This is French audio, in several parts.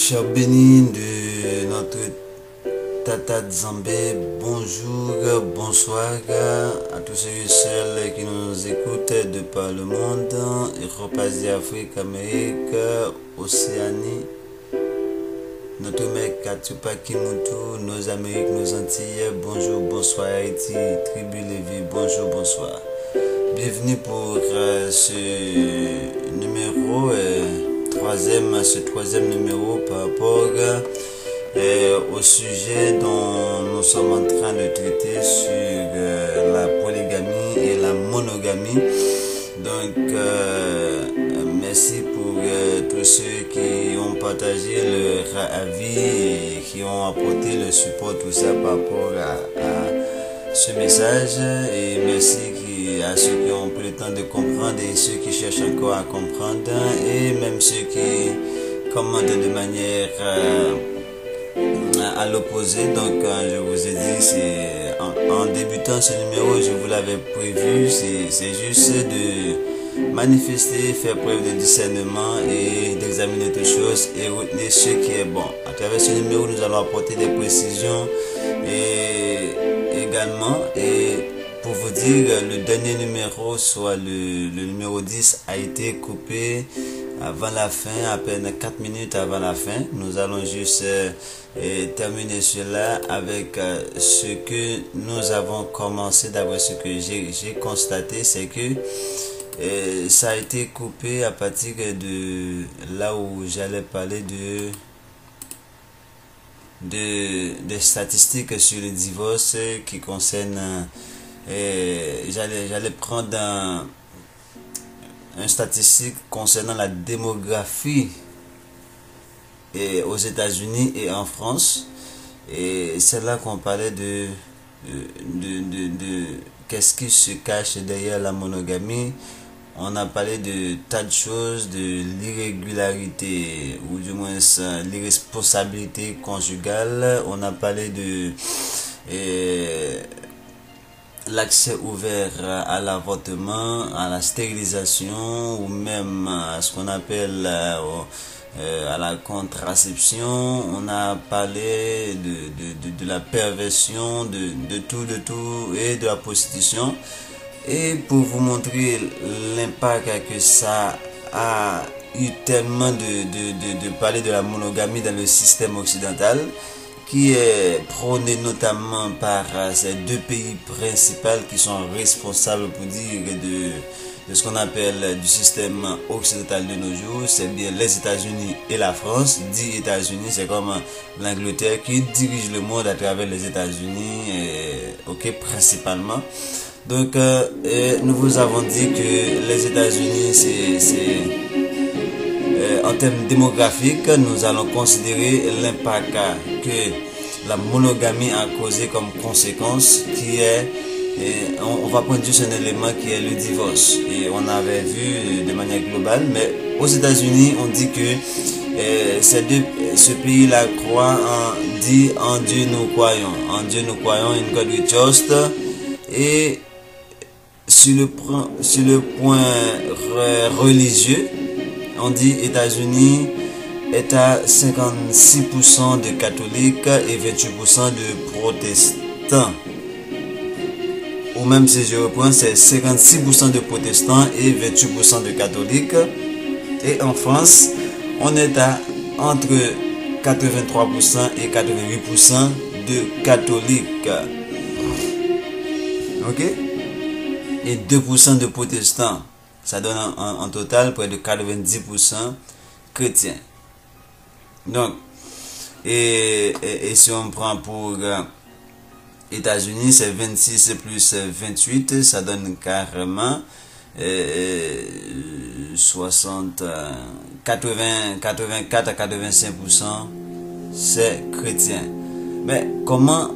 Cher béni de notre Tata Zambé, bonjour, bonsoir à tous ceux et celles qui nous écoutent de par le monde, Europe, Asie, Afrique, Amérique, Océanie, notre mec Katupa Kimutu, nos Amériques, nos Antilles, bonjour, bonsoir Haïti, Tribu Lévi, bonjour, bonsoir. Bienvenue pour ce numéro ce troisième numéro par rapport au sujet dont nous sommes en train de traiter sur la polygamie et la monogamie. Donc merci pour tous ceux qui ont partagé leur avis et qui ont apporté le support, tout ça par rapport à ce message, et merci à ceux qui ont pris le temps de comprendre et ceux qui cherchent encore à comprendre, et même ceux qui commentent de manière à l'opposé. Donc je vous ai dit, en débutant ce numéro, je vous l'avais prévu, c'est juste de manifester, faire preuve de discernement et d'examiner toutes choses et retenir ce qui est bon. À travers ce numéro, nous allons apporter des précisions et également, et pour vous dire, le dernier numéro, soit le numéro 10, a été coupé avant la fin, à peine 4 minutes avant la fin. Nous allons juste terminer cela avec ce que nous avons commencé. D'après ce que j'ai constaté, c'est que ça a été coupé à partir de là où j'allais parler des statistiques sur le divorce qui concernent. J'allais prendre un statistique concernant la démographie aux États-Unis et en France, et c'est là qu'on parlait de qu'est-ce qui se cache derrière la monogamie. On a parlé de tas de choses, de l'irrégularité ou du moins l'irresponsabilité conjugale. On a parlé de l'accès ouvert à l'avortement, à la stérilisation ou même à ce qu'on appelle à la contraception. On a parlé de la perversion, de tout et de la prostitution. Et pour vous montrer l'impact que ça a eu tellement de parler de la monogamie dans le système occidental, qui est prôné notamment par ces deux pays principaux qui sont responsables, pour dire, de ce qu'on appelle du système occidental de nos jours. C'est bien les États-Unis et la France. Dit États-Unis, c'est comme l'Angleterre qui dirige le monde à travers les États-Unis, principalement. Donc nous vous avons dit que les États-Unis, en termes démographiques, nous allons considérer l'impact que la monogamie a causé comme conséquence, qui est, on va prendre juste un élément qui est le divorce. Et on avait vu de manière globale, mais aux États-Unis, on dit que ce pays-là croit en Dieu nous croyons. En Dieu nous croyons, in God we trust. Et sur le point religieux, on dit États-Unis est à 56% de catholiques et 28% de protestants. Ou même si je reprends, c'est 56% de protestants et 28% de catholiques. Et en France, on est à entre 83% et 88% de catholiques. Ok? Et 2% de protestants. Ça donne en total près de 90% chrétiens. Donc, et si on prend pour États-Unis, c'est 26 plus 28, ça donne carrément 84 à 85%, c'est chrétien. Mais comment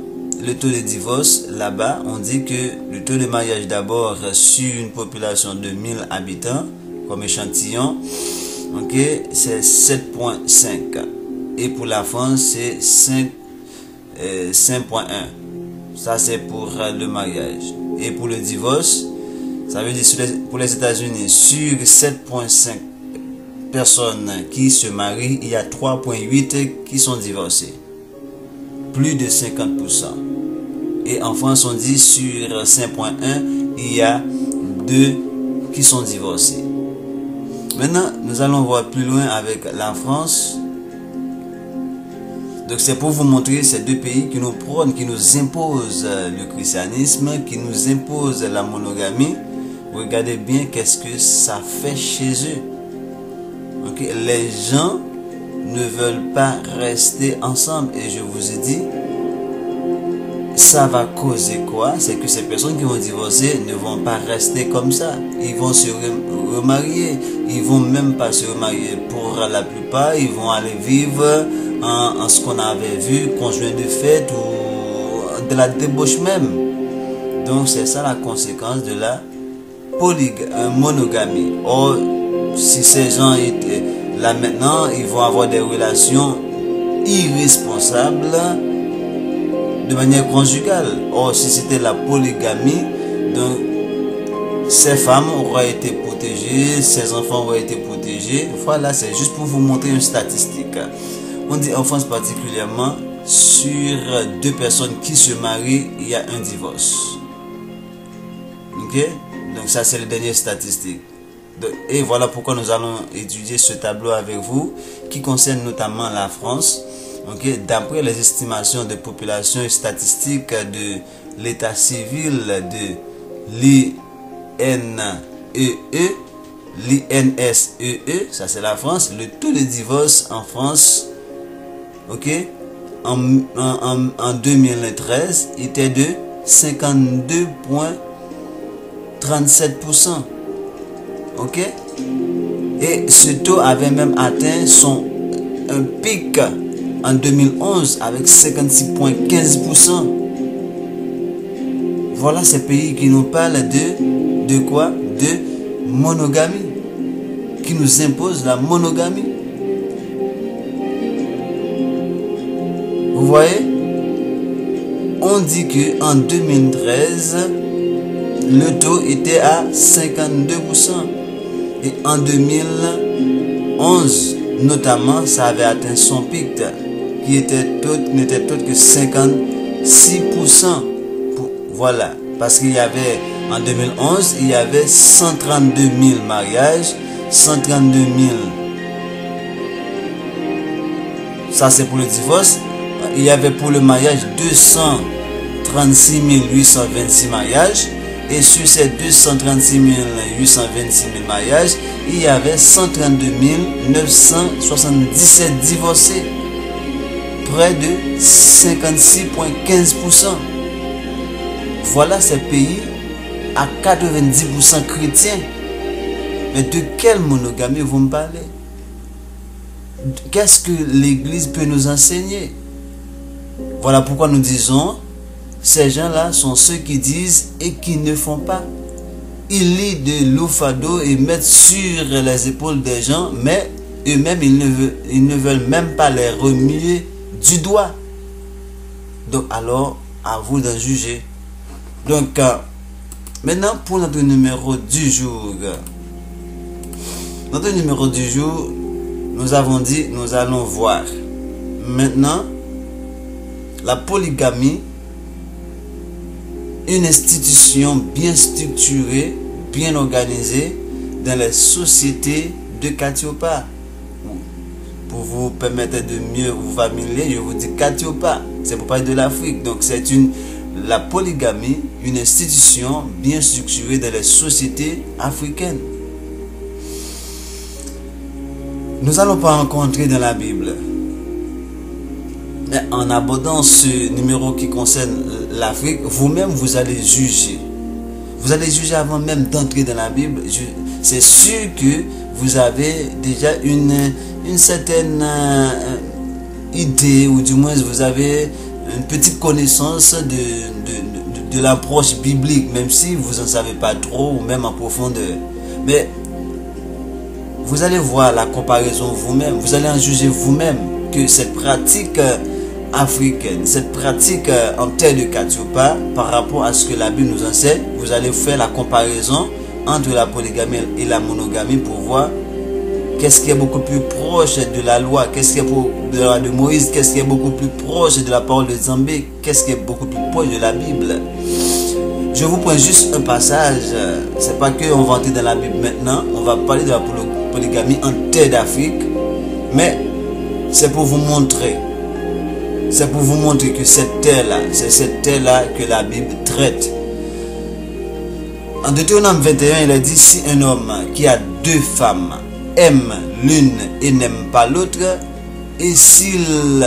le taux de divorce là-bas? On dit que le taux de mariage d'abord sur une population de 1000 habitants comme échantillon, ok, c'est 7,5, et pour la France c'est 5,1. Ça c'est pour le mariage. Et pour le divorce, ça veut dire pour les États-Unis, sur 7,5 personnes qui se marient, il y a 3,8 qui sont divorcés. Plus de 50%. Et en France, on dit sur 5,1, il y a 2 qui sont divorcés. Maintenant, nous allons voir plus loin avec la France. Donc c'est pour vous montrer ces deux pays qui nous prônent, qui nous imposent le christianisme, qui nous imposent la monogamie. Regardez bien qu'est-ce que ça fait chez eux. Okay? Les gens ne veulent pas rester ensemble. Et je vous ai dit, ça va causer quoi? C'est que ces personnes qui vont divorcer ne vont pas rester comme ça. Ils vont se remarier. Ils vont même pas se remarier. Pour la plupart, ils vont aller vivre en ce qu'on avait vu, conjoint de fait ou de la débauche même. Donc c'est ça la conséquence de la monogamie. Or, si ces gens étaient là maintenant, ils vont avoir des relations irresponsables de manière conjugale. Or, si c'était la polygamie, donc ces femmes auraient été protégées, ces enfants auraient été protégés. Voilà, c'est juste pour vous montrer une statistique. On dit en France particulièrement, sur 2 personnes qui se marient, il y a un divorce. Ok? Donc ça, c'est les dernières statistiques. Et voilà pourquoi nous allons étudier ce tableau avec vous, qui concerne notamment la France. Okay? D'après les estimations de population et statistiques de l'état civil de l'INSEE, ça c'est la France, le taux de divorce en France, ok, en 2013 était de 52,37%. Ok, et ce taux avait même atteint un pic en 2011 avec 56,15%. Voilà ces pays qui nous parlent de quoi? De monogamie, qui nous imposent la monogamie. Vous voyez, on dit que en 2013 le taux était à 52%. Et en 2011, notamment, ça avait atteint son pic, qui n'était autre que 56%. Voilà, parce qu'il y avait, en 2011, il y avait 132 000 mariages, 132 000, ça c'est pour le divorce. Il y avait pour le mariage 236 826 mariages. Et sur ces 236 826 mariages, il y avait 132 977 divorcés. Près de 56,15%. Voilà ces pays à 90% chrétiens. Mais de quelle monogamie vous me parlez? Qu'est-ce que l'Église peut nous enseigner? Voilà pourquoi nous disons, ces gens-là sont ceux qui disent et qui ne font pas. Ils lient de l'eau fado et mettent sur les épaules des gens, mais eux-mêmes, ils ne veulent même pas les remuer du doigt. Donc alors, à vous d'en juger. Donc, maintenant, pour notre numéro du jour. Notre numéro du jour, nous avons dit, nous allons voir. Maintenant, la polygamie, une institution bien structurée, bien organisée dans les sociétés de Katiopa. Pour vous permettre de mieux vous familier, je vous dis Katiopa, c'est pour parler de l'Afrique. Donc c'est la polygamie, une institution bien structurée dans les sociétés africaines. Nous allons pas rencontrer dans la Bible. En abordant ce numéro qui concerne l'Afrique, vous-même vous allez juger. Vous allez juger avant même d'entrer dans la Bible. C'est sûr que vous avez déjà une certaine idée, ou du moins vous avez une petite connaissance de l'approche biblique, même si vous n'en savez pas trop ou même en profondeur. Mais vous allez voir la comparaison vous-même, vous allez en juger vous-même que cette pratique africaine, cette pratique en terre de Katiopa, par rapport à ce que la Bible nous enseigne, vous allez faire la comparaison entre la polygamie et la monogamie pour voir Qu'est-ce qui est beaucoup plus proche de la loi? Qu'est-ce qui est de la loi de Moïse? Qu'est-ce qui est beaucoup plus proche de la parole de Nzambé? Qu'est-ce qui est beaucoup plus proche de la Bible? Je vous prends juste un passage. C'est pas que on va entrer dans la Bible maintenant. On va parler de la polygamie en terre d'Afrique. Mais c'est pour vous montrer. C'est pour vous montrer que cette terre-là, c'est cette terre-là que la Bible traite. En Deutéronome 21, il a dit, si un homme qui a deux femmes aime l'une et n'aime pas l'autre, et s'il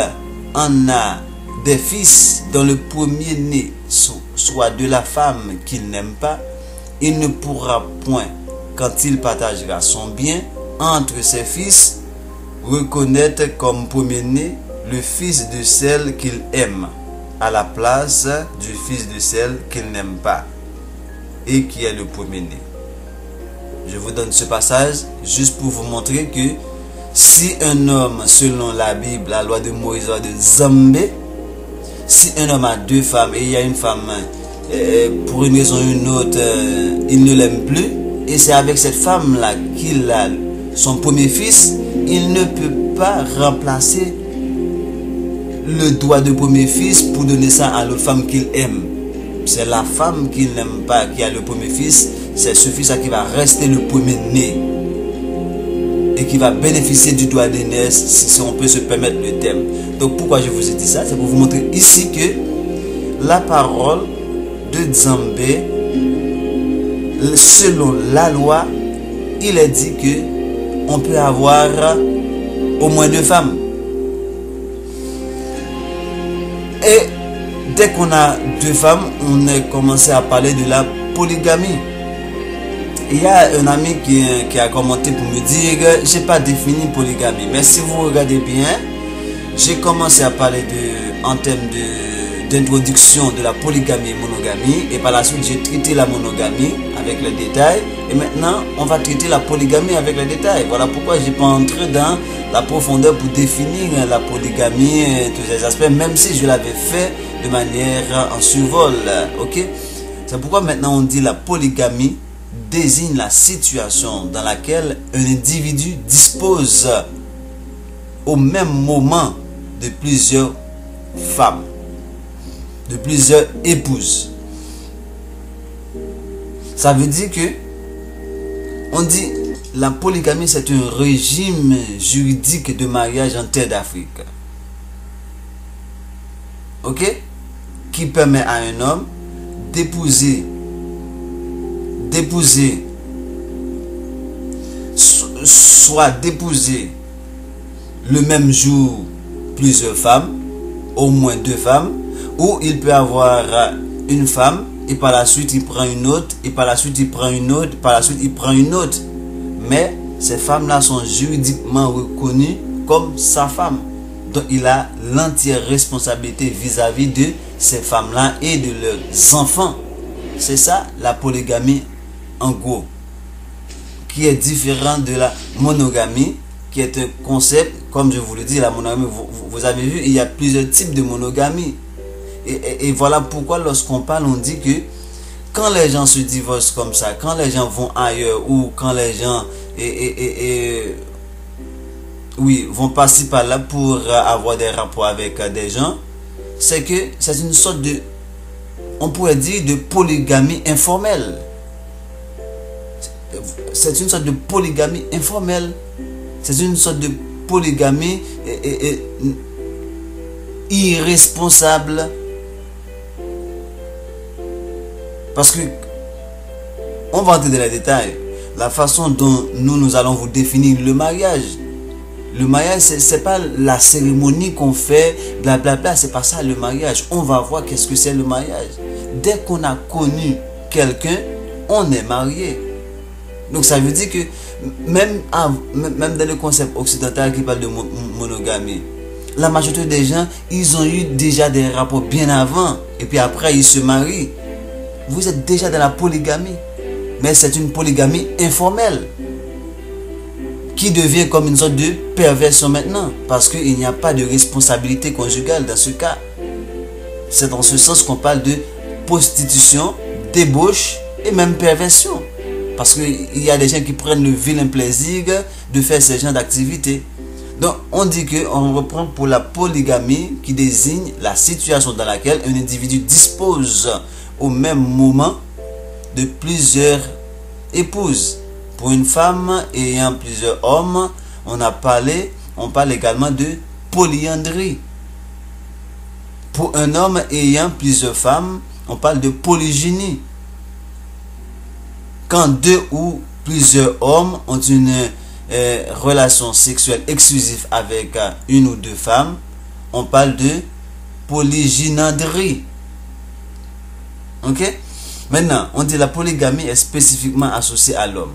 en a des fils dont le premier-né soit de la femme qu'il n'aime pas, il ne pourra point, quand il partagera son bien entre ses fils, reconnaître comme premier-né le fils de celle qu'il aime, à la place du fils de celle qu'il n'aime pas, et qui est le premier-né. Je vous donne ce passage juste pour vous montrer que si un homme, selon la Bible, la loi de Moïse, la loi de Nzambé, si un homme a deux femmes et il y a une femme, pour une raison ou une autre, il ne l'aime plus, et c'est avec cette femme-là qu'il a son premier fils, il ne peut pas remplacer le droit de premier fils pour donner ça à l'autre femme qu'il aime. C'est la femme qu'il n'aime pas qui a le premier fils, c'est ce fils-là qui va rester le premier-né et qui va bénéficier du droit d'aînesse, si on peut se permettre le terme. Donc pourquoi je vous ai dit ça? C'est pour vous montrer ici que la parole de Nzambé, selon la loi, il est dit que on peut avoir au moins deux femmes. Et dès qu'on a deux femmes, on a commencé à parler de la polygamie. Il y a un ami qui a commenté pour me dire que j'ai pas défini polygamie. Mais si vous regardez bien, j'ai commencé à parler en termes d'introduction de la polygamie et monogamie. Et par la suite, j'ai traité la monogamie avec les détails. Et maintenant, on va traiter la polygamie avec les détails. Voilà pourquoi je n'ai pas entré dans la profondeur pour définir la polygamie et tous ces aspects, même si je l'avais fait de manière en survol. Ok? C'est pourquoi maintenant on dit la polygamie désigne la situation dans laquelle un individu dispose au même moment de plusieurs femmes, de plusieurs épouses. Ça veut dire que on dit la polygamie, c'est un régime juridique de mariage en terre d'Afrique. Ok? Qui permet à un homme d'épouser soit d'épouser le même jour plusieurs femmes, au moins deux femmes, ou il peut avoir une femme et par la suite il prend une autre, et par la suite il prend une autre, par la suite il prend une autre. Mais ces femmes-là sont juridiquement reconnues comme sa femme. Donc il a l'entière responsabilité vis-à-vis de ces femmes-là et de leurs enfants. C'est ça la polygamie en gros, qui est différent de la monogamie, qui est un concept, comme je vous le dis, la monogamie, vous avez vu, il y a plusieurs types de monogamie. Et voilà pourquoi lorsqu'on parle, on dit que quand les gens se divorcent comme ça, quand les gens vont ailleurs, ou quand les gens vont passer par là pour avoir des rapports avec des gens, c'est que c'est une sorte de, on pourrait dire, de polygamie informelle. C'est une sorte de polygamie informelle. C'est une sorte de polygamie irresponsable. Parce que on va entrer dans les détails. La façon dont nous allons vous définir le mariage. Le mariage, c'est pas la cérémonie qu'on fait, blablabla, c'est pas ça le mariage. On va voir qu'est-ce que c'est le mariage. Dès qu'on a connu quelqu'un, on est marié. Donc ça veut dire que même dans le concept occidental qui parle de monogamie, la majorité des gens, ils ont eu déjà des rapports bien avant, et puis après ils se marient. Vous êtes déjà dans la polygamie, mais c'est une polygamie informelle qui devient comme une sorte de perversion maintenant, parce qu'il n'y a pas de responsabilité conjugale dans ce cas. C'est dans ce sens qu'on parle de prostitution, débauche et même perversion. Parce qu'il y a des gens qui prennent le vilain plaisir de faire ce genre d'activité. Donc, on dit qu'on reprend pour la polygamie qui désigne la situation dans laquelle un individu dispose au même moment de plusieurs épouses. Pour une femme ayant plusieurs hommes, on parle également de polyandrie. Pour un homme ayant plusieurs femmes, on parle de polygynie. Quand deux ou plusieurs hommes ont une relation sexuelle exclusive avec une ou deux femmes, on parle de polygynandrie. Ok? Maintenant, on dit la polygamie est spécifiquement associée à l'homme.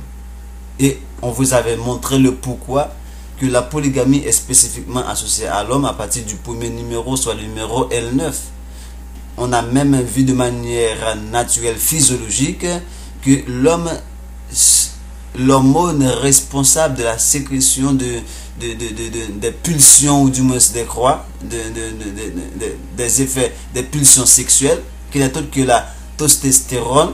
Et on vous avait montré le pourquoi que la polygamie est spécifiquement associée à l'homme à partir du premier numéro, soit le numéro L9. On a même vu de manière naturelle, physiologique, que l'hormone responsable de la sécrétion des pulsions, ou du moins des croix, des effets des pulsions sexuelles, qui n'est autre que la testostérone,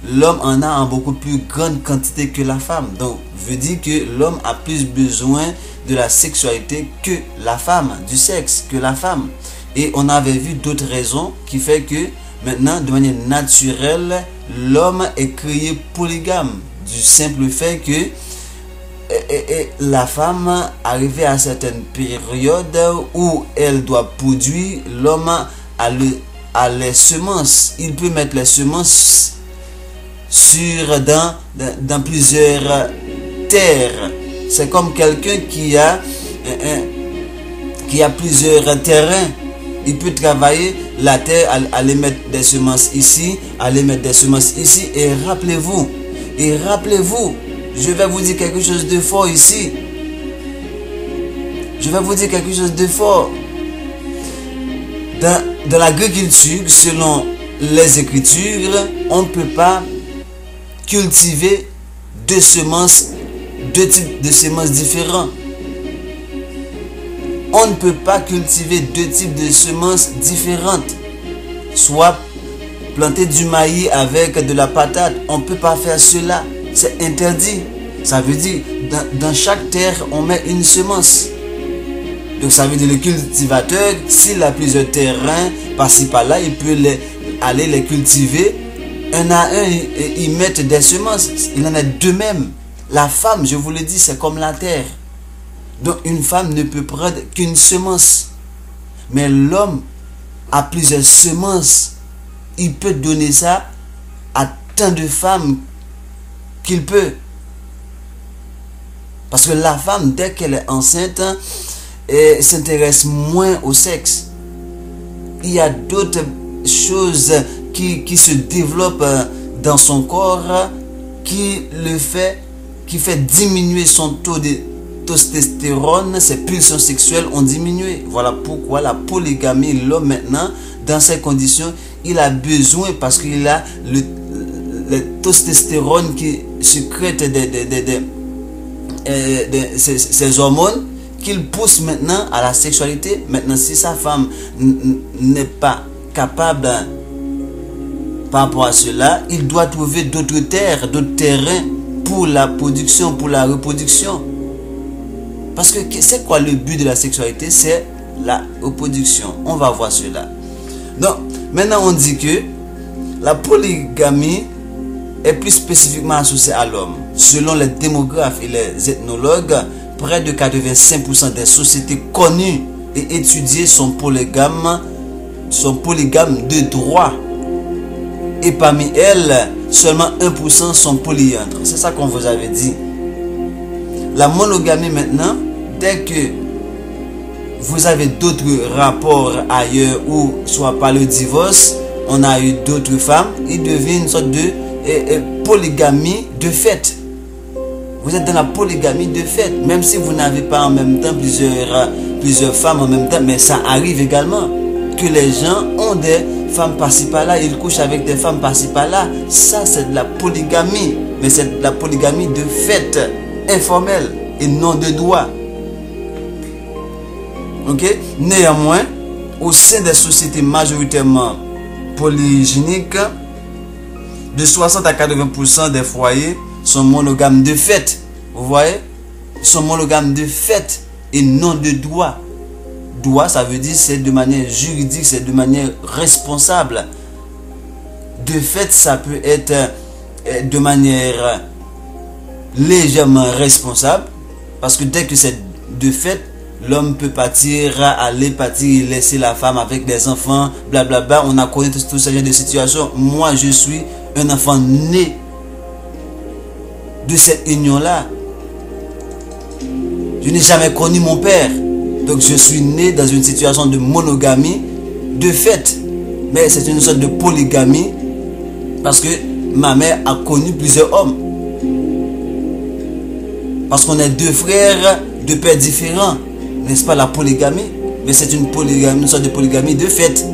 l'homme en a en beaucoup plus grande quantité que la femme. Donc, veut dire que l'homme a plus besoin de la sexualité que la femme, du sexe que la femme. Et on avait vu d'autres raisons qui fait que maintenant, de manière naturelle, l'homme est créé polygame. Du simple fait que la femme, arrivée à certaines périodes où elle doit produire, l'homme a les semences. Il peut mettre les semences dans plusieurs terres. C'est comme quelqu'un qui a plusieurs terrains. Il peut travailler la terre, aller mettre des semences ici, aller mettre des semences ici. Et rappelez-vous, je vais vous dire quelque chose de fort ici. Je vais vous dire quelque chose de fort. Dans l'agriculture, selon les Écritures, on ne peut pas cultiver deux types de semences différents. On ne peut pas cultiver deux types de semences différentes. Soit planter du maïs avec de la patate. On ne peut pas faire cela. C'est interdit. Ça veut dire, dans chaque terre, on met une semence. Donc ça veut dire le cultivateur, s'il a plusieurs terrains, par-ci par-là, il peut aller les cultiver. Un à un, ils mettent des semences. Il en a deux mêmes. La femme, je vous le dis, c'est comme la terre. Donc une femme ne peut prendre qu'une semence. Mais l'homme a plusieurs semences. Il peut donner ça à tant de femmes qu'il peut. Parce que la femme, dès qu'elle est enceinte, s'intéresse moins au sexe. Il y a d'autres choses qui se développent dans son corps qui fait diminuer son taux de testostérone, ses pulsions sexuelles ont diminué. Voilà pourquoi la polygamie, l'homme maintenant, dans ces conditions, il a besoin, parce qu'il a le testostérone qui sécrète ces hormones, qu'il pousse maintenant à la sexualité. Maintenant, si sa femme n'est pas capable par rapport à cela, il doit trouver d'autres terres, d'autres terrains pour la production, pour la reproduction. Parce que c'est quoi le but de la sexualité? C'est la reproduction. On va voir cela. Donc, maintenant on dit que la polygamie est plus spécifiquement associée à l'homme. Selon les démographes et les ethnologues, près de 85% des sociétés connues et étudiées sont polygames de droit. Et parmi elles, seulement 1% sont polyandres. C'est ça qu'on vous avait dit. La monogamie maintenant, dès que vous avez d'autres rapports ailleurs, ou soit par le divorce, on a eu d'autres femmes, il devient une sorte de polygamie de fait. Vous êtes dans la polygamie de fait, même si vous n'avez pas en même temps plusieurs femmes en même temps, mais ça arrive également que les gens ont des femmes par-ci par-là, ils couchent avec des femmes par-ci par-là. Ça, c'est de la polygamie, mais c'est de la polygamie de fait, informelle et non de droit. Ok? Néanmoins, au sein des sociétés majoritairement polygyniques, de 60 à 80% des foyers sont monogames de fait. Vous voyez? Ils sont monogames de fait et non de droit. Droit, ça veut dire c'est de manière juridique, c'est de manière responsable. De fait, ça peut être de manière légèrement responsable, parce que dès que c'est de fait, l'homme peut partir, aller partir, laisser la femme avec des enfants, blablabla. On a connu tout ce genre de situation. Moi, je suis un enfant né de cette union-là. Je n'ai jamais connu mon père. Donc, je suis né dans une situation de monogamie de fait. Mais c'est une sorte de polygamie parce que ma mère a connu plusieurs hommes. Parce qu'on est deux frères de pères différents. N'est-ce pas la polygamie? Mais c'est une polygamie, une sorte de polygamie de fait.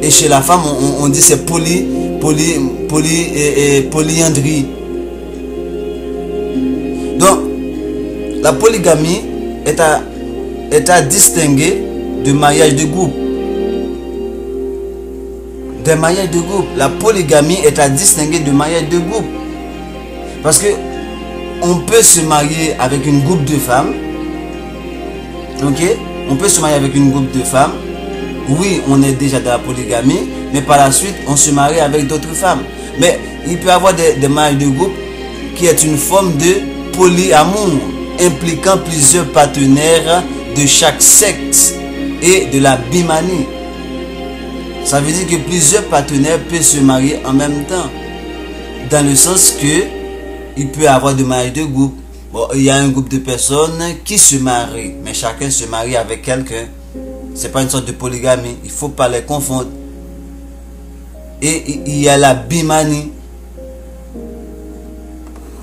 Et chez la femme, on dit c'est polyandrie. Donc, la polygamie est à distinguer de mariage de groupe. Des mariages de groupe. La polygamie est à distinguer de mariage de groupe. Parce que on peut se marier avec une groupe de femmes. Ok? On peut se marier avec une groupe de femmes. Oui, on est déjà dans la polygamie. Mais par la suite, on se marie avec d'autres femmes. Mais il peut y avoir des mariages de groupe qui est une forme de polyamour, impliquant plusieurs partenaires de chaque sexe et de la bimanie. Ça veut dire que plusieurs partenaires peuvent se marier en même temps. Dans le sens que il peut y avoir des mariages de groupe. Bon, il y a un groupe de personnes qui se marient, mais chacun se marie avec quelqu'un. C'est pas une sorte de polygamie. Il faut pas les confondre. Et il y a la bimanie.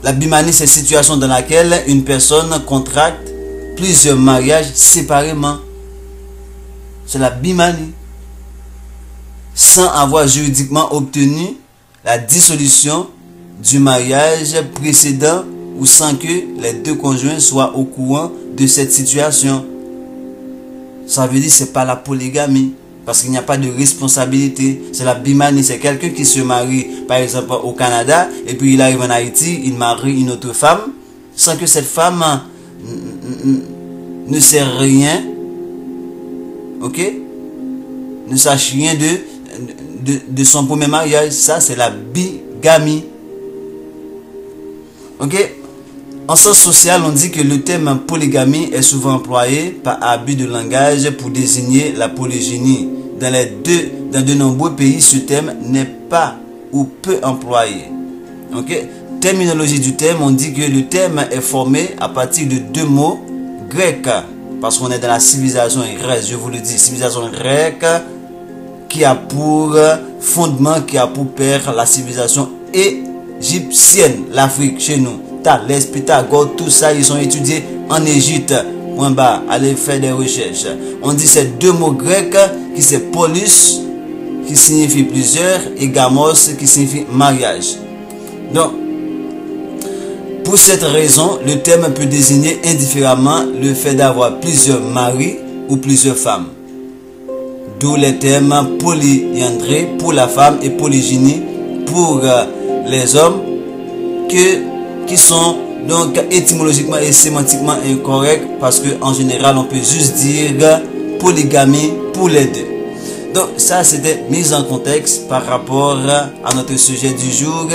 La bimanie, c'est une situation dans laquelle une personne contracte plusieurs mariages séparément. C'est la bimanie. Sans avoir juridiquement obtenu la dissolution du mariage précédent ou sans que les deux conjoints soient au courant de cette situation. Ça veut dire que ce n'est pas la polygamie. Parce qu'il n'y a pas de responsabilité. C'est la bimanie. C'est quelqu'un qui se marie, par exemple, au Canada, et puis il arrive en Haïti, il marie une autre femme, sans que cette femme ne sait rien, ok? Ne sache rien de son premier mariage. Ça, c'est la bigamie. Ok? En sens social, on dit que le terme polygamie est souvent employé par abus de langage pour désigner la polygynie. Dans de nombreux pays, ce terme n'est pas ou peu employé. Ok? Terminologie du terme, on dit que le terme est formé à partir de deux mots grecs. Parce qu'on est dans la civilisation grecque, je vous le dis, civilisation grecque qui a pour fondement, qui a pour père la civilisation égyptienne, l'Afrique, chez nous. Thalès, Pythagore, tout ça, ils sont étudiés en Égypte. Point bas, allez faire des recherches. On dit ces deux mots grecs qui c'est polis, qui signifie plusieurs, et gamos, qui signifie mariage. Donc, pour cette raison, le terme peut désigner indifféremment le fait d'avoir plusieurs maris ou plusieurs femmes. D'où les termes polyandrie pour la femme et polygynie pour les hommes qui sont donc étymologiquement et sémantiquement incorrects parce qu'en général on peut juste dire polygamie pour les deux. Donc ça c'était mise en contexte par rapport à notre sujet du jour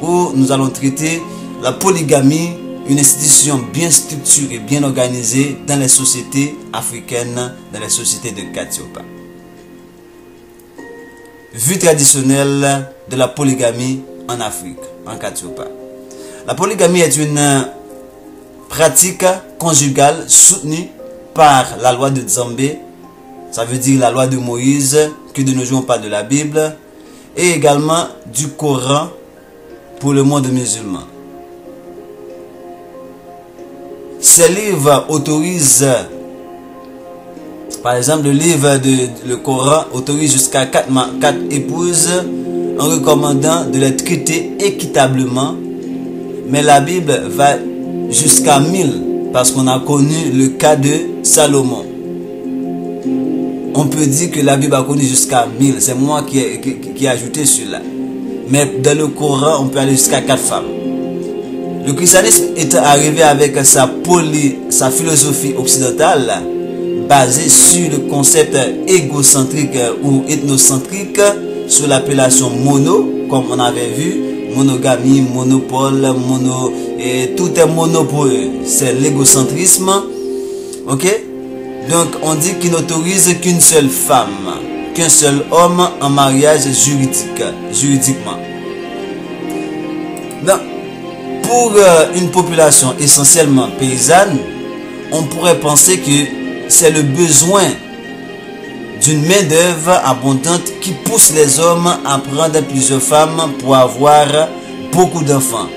où nous allons traiter la polygamie, une institution bien structurée, bien organisée dans les sociétés africaines, dans les sociétés de Katiopa. Vue traditionnelle de la polygamie en Afrique, en Katiopa. La polygamie est une pratique conjugale soutenue par la loi de Nzambe, ça veut dire la loi de Moïse, que de nos jours on parle de la Bible, et également du Coran pour le monde musulman. Ces livres autorisent, par exemple, le Coran autorise jusqu'à 4 épouses en recommandant de les traiter équitablement. Mais la Bible va jusqu'à 1000 parce qu'on a connu le cas de Salomon. On peut dire que la Bible a connu jusqu'à 1000. C'est moi qui ai ajouté cela. Mais dans le Coran, on peut aller jusqu'à 4 femmes. Le christianisme est arrivé avec sa philosophie occidentale basée sur le concept égocentrique ou ethnocentrique sous l'appellation mono, comme on avait vu, monogamie, monopole, et tout est mono pour eux. C'est l'égocentrisme. Ok? Donc on dit qu'il n'autorise qu'une seule femme, qu'un seul homme en mariage juridiquement. Donc, pour une population essentiellement paysanne, on pourrait penser que c'est le besoin d'une main-d'œuvre abondante qui pousse les hommes à prendre plusieurs femmes pour avoir beaucoup d'enfants.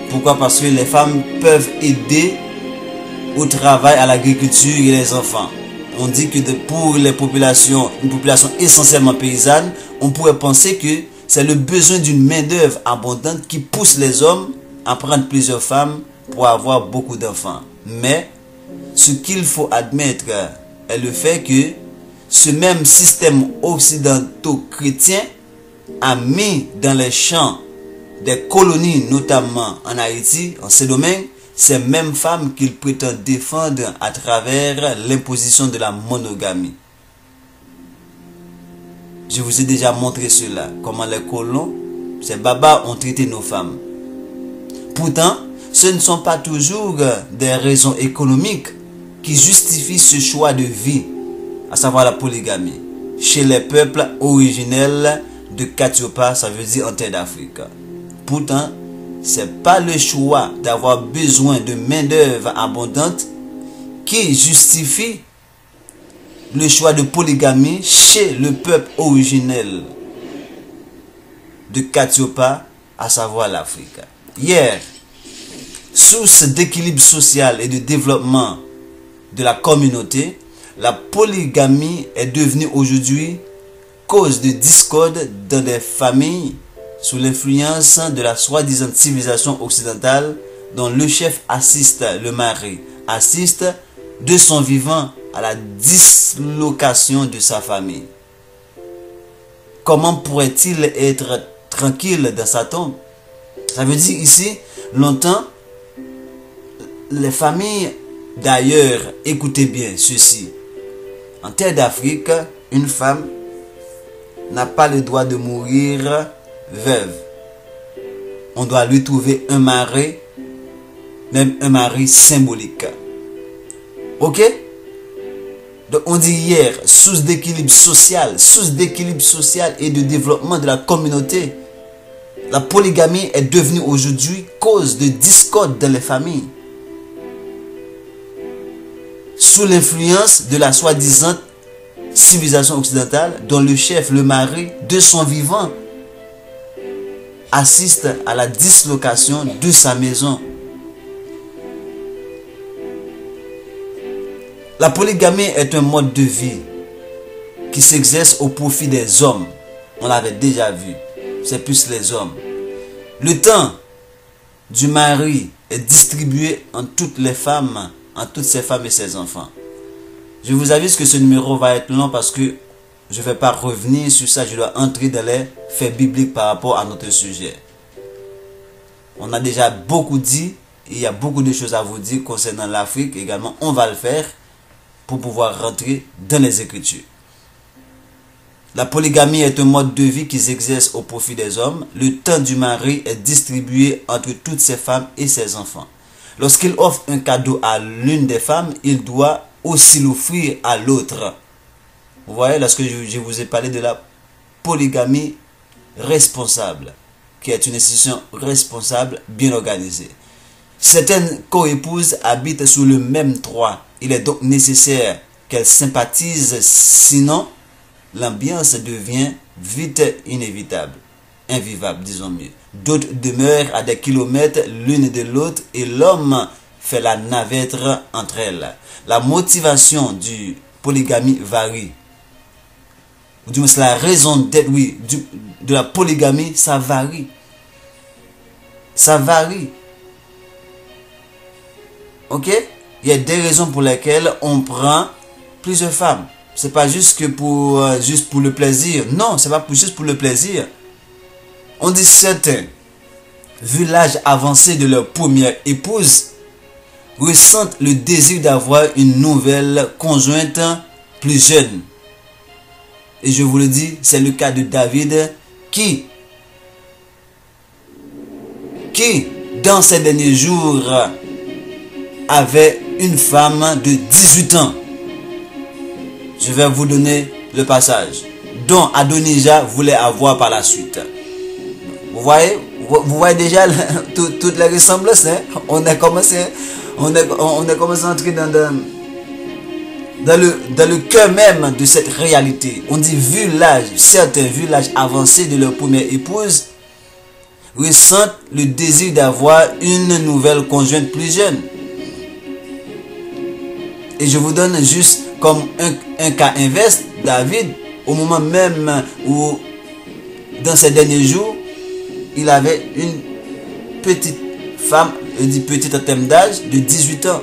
Pourquoi? Parce que les femmes peuvent aider au travail, à l'agriculture et les enfants. On dit que pour une population essentiellement paysanne, on pourrait penser que c'est le besoin d'une main-d'œuvre abondante qui pousse les hommes à prendre plusieurs femmes pour avoir beaucoup d'enfants. Mais ce qu'il faut admettre est le fait que ce même système occidentaux-chrétien a mis dans les champs des colonies, notamment en Haïti, en ces domaines, ces mêmes femmes qu'il prétend défendre à travers l'imposition de la monogamie. Je vous ai déjà montré cela, comment les colons, ces babas, ont traité nos femmes. Pourtant, ce ne sont pas toujours des raisons économiques qui justifient ce choix de vie, à savoir la polygamie, chez les peuples originels de Katiopa, ça veut dire en terre d'Afrique. Pourtant, c'est pas le choix d'avoir besoin de main-d'œuvre abondante qui justifie le choix de polygamie chez le peuple originel de Katiopa, à savoir l'Afrique. Hier, source d'équilibre social et de développement de la communauté, la polygamie est devenue aujourd'hui cause de discorde dans des familles sous l'influence de la soi-disant civilisation occidentale dont le chef assiste, le mari assiste de son vivant à la dislocation de sa famille. Comment pourrait-il être tranquille dans sa tombe? Ça veut dire ici, longtemps, les familles, d'ailleurs, écoutez bien ceci. En terre d'Afrique, une femme n'a pas le droit de mourir veuve. On doit lui trouver un mari, même un mari symbolique. Ok? Donc on dit hier, source d'équilibre social et de développement de la communauté. La polygamie est devenue aujourd'hui cause de discorde dans les familles. Sous l'influence de la soi-disant civilisation occidentale dont le chef, le mari, de son vivant, assiste à la dislocation de sa maison. La polygamie est un mode de vie qui s'exerce au profit des hommes. On l'avait déjà vu. C'est plus les hommes. Le temps du mari est distribué en toutes ses femmes et ses enfants. Je vous avise que ce numéro va être long parce que je ne vais pas revenir sur ça. Je dois entrer dans les faits bibliques par rapport à notre sujet. On a déjà beaucoup dit. Il y a beaucoup de choses à vous dire concernant l'Afrique également. On va le faire pour pouvoir rentrer dans les Écritures. La polygamie est un mode de vie qui s'exerce au profit des hommes. Le temps du mari est distribué entre toutes ses femmes et ses enfants. Lorsqu'il offre un cadeau à l'une des femmes, il doit aussi l'offrir à l'autre. Vous voyez, lorsque je vous ai parlé de la polygamie responsable, qui est une institution responsable, bien organisée. Certaines coépouses habitent sous le même toit. Il est donc nécessaire qu'elles sympathisent, sinon l'ambiance devient vite inévitable, invivable, disons mieux. D'autres demeurent à des kilomètres l'une de l'autre et l'homme fait la navette entre elles. La motivation du polygamie varie. Ou du moins, c'est la raison d'être, oui, de la polygamie, ça varie. Ça varie. Ok? Il y a des raisons pour lesquelles on prend plusieurs femmes. C'est pas juste que pour le plaisir. Non, c'est pas juste pour le plaisir. On dit certains, vu l'âge avancé de leur première épouse, ressentent le désir d'avoir une nouvelle conjointe plus jeune. Et je vous le dis, c'est le cas de David qui dans ces derniers jours, avait une femme de 18 ans. Je vais vous donner le passage dont Adonijah voulait avoir par la suite. Vous voyez déjà toutes les ressemblances. Hein? On est commencé à entrer dans le cœur même de cette réalité. On dit certains vu l'âge avancé de leur première épouse, ressentent le désir d'avoir une nouvelle conjointe plus jeune. Et je vous donne juste comme un cas inverse. David, au moment même où, dans ces derniers jours, il avait une petite femme, je dis petite en termes d'âge, de 18 ans.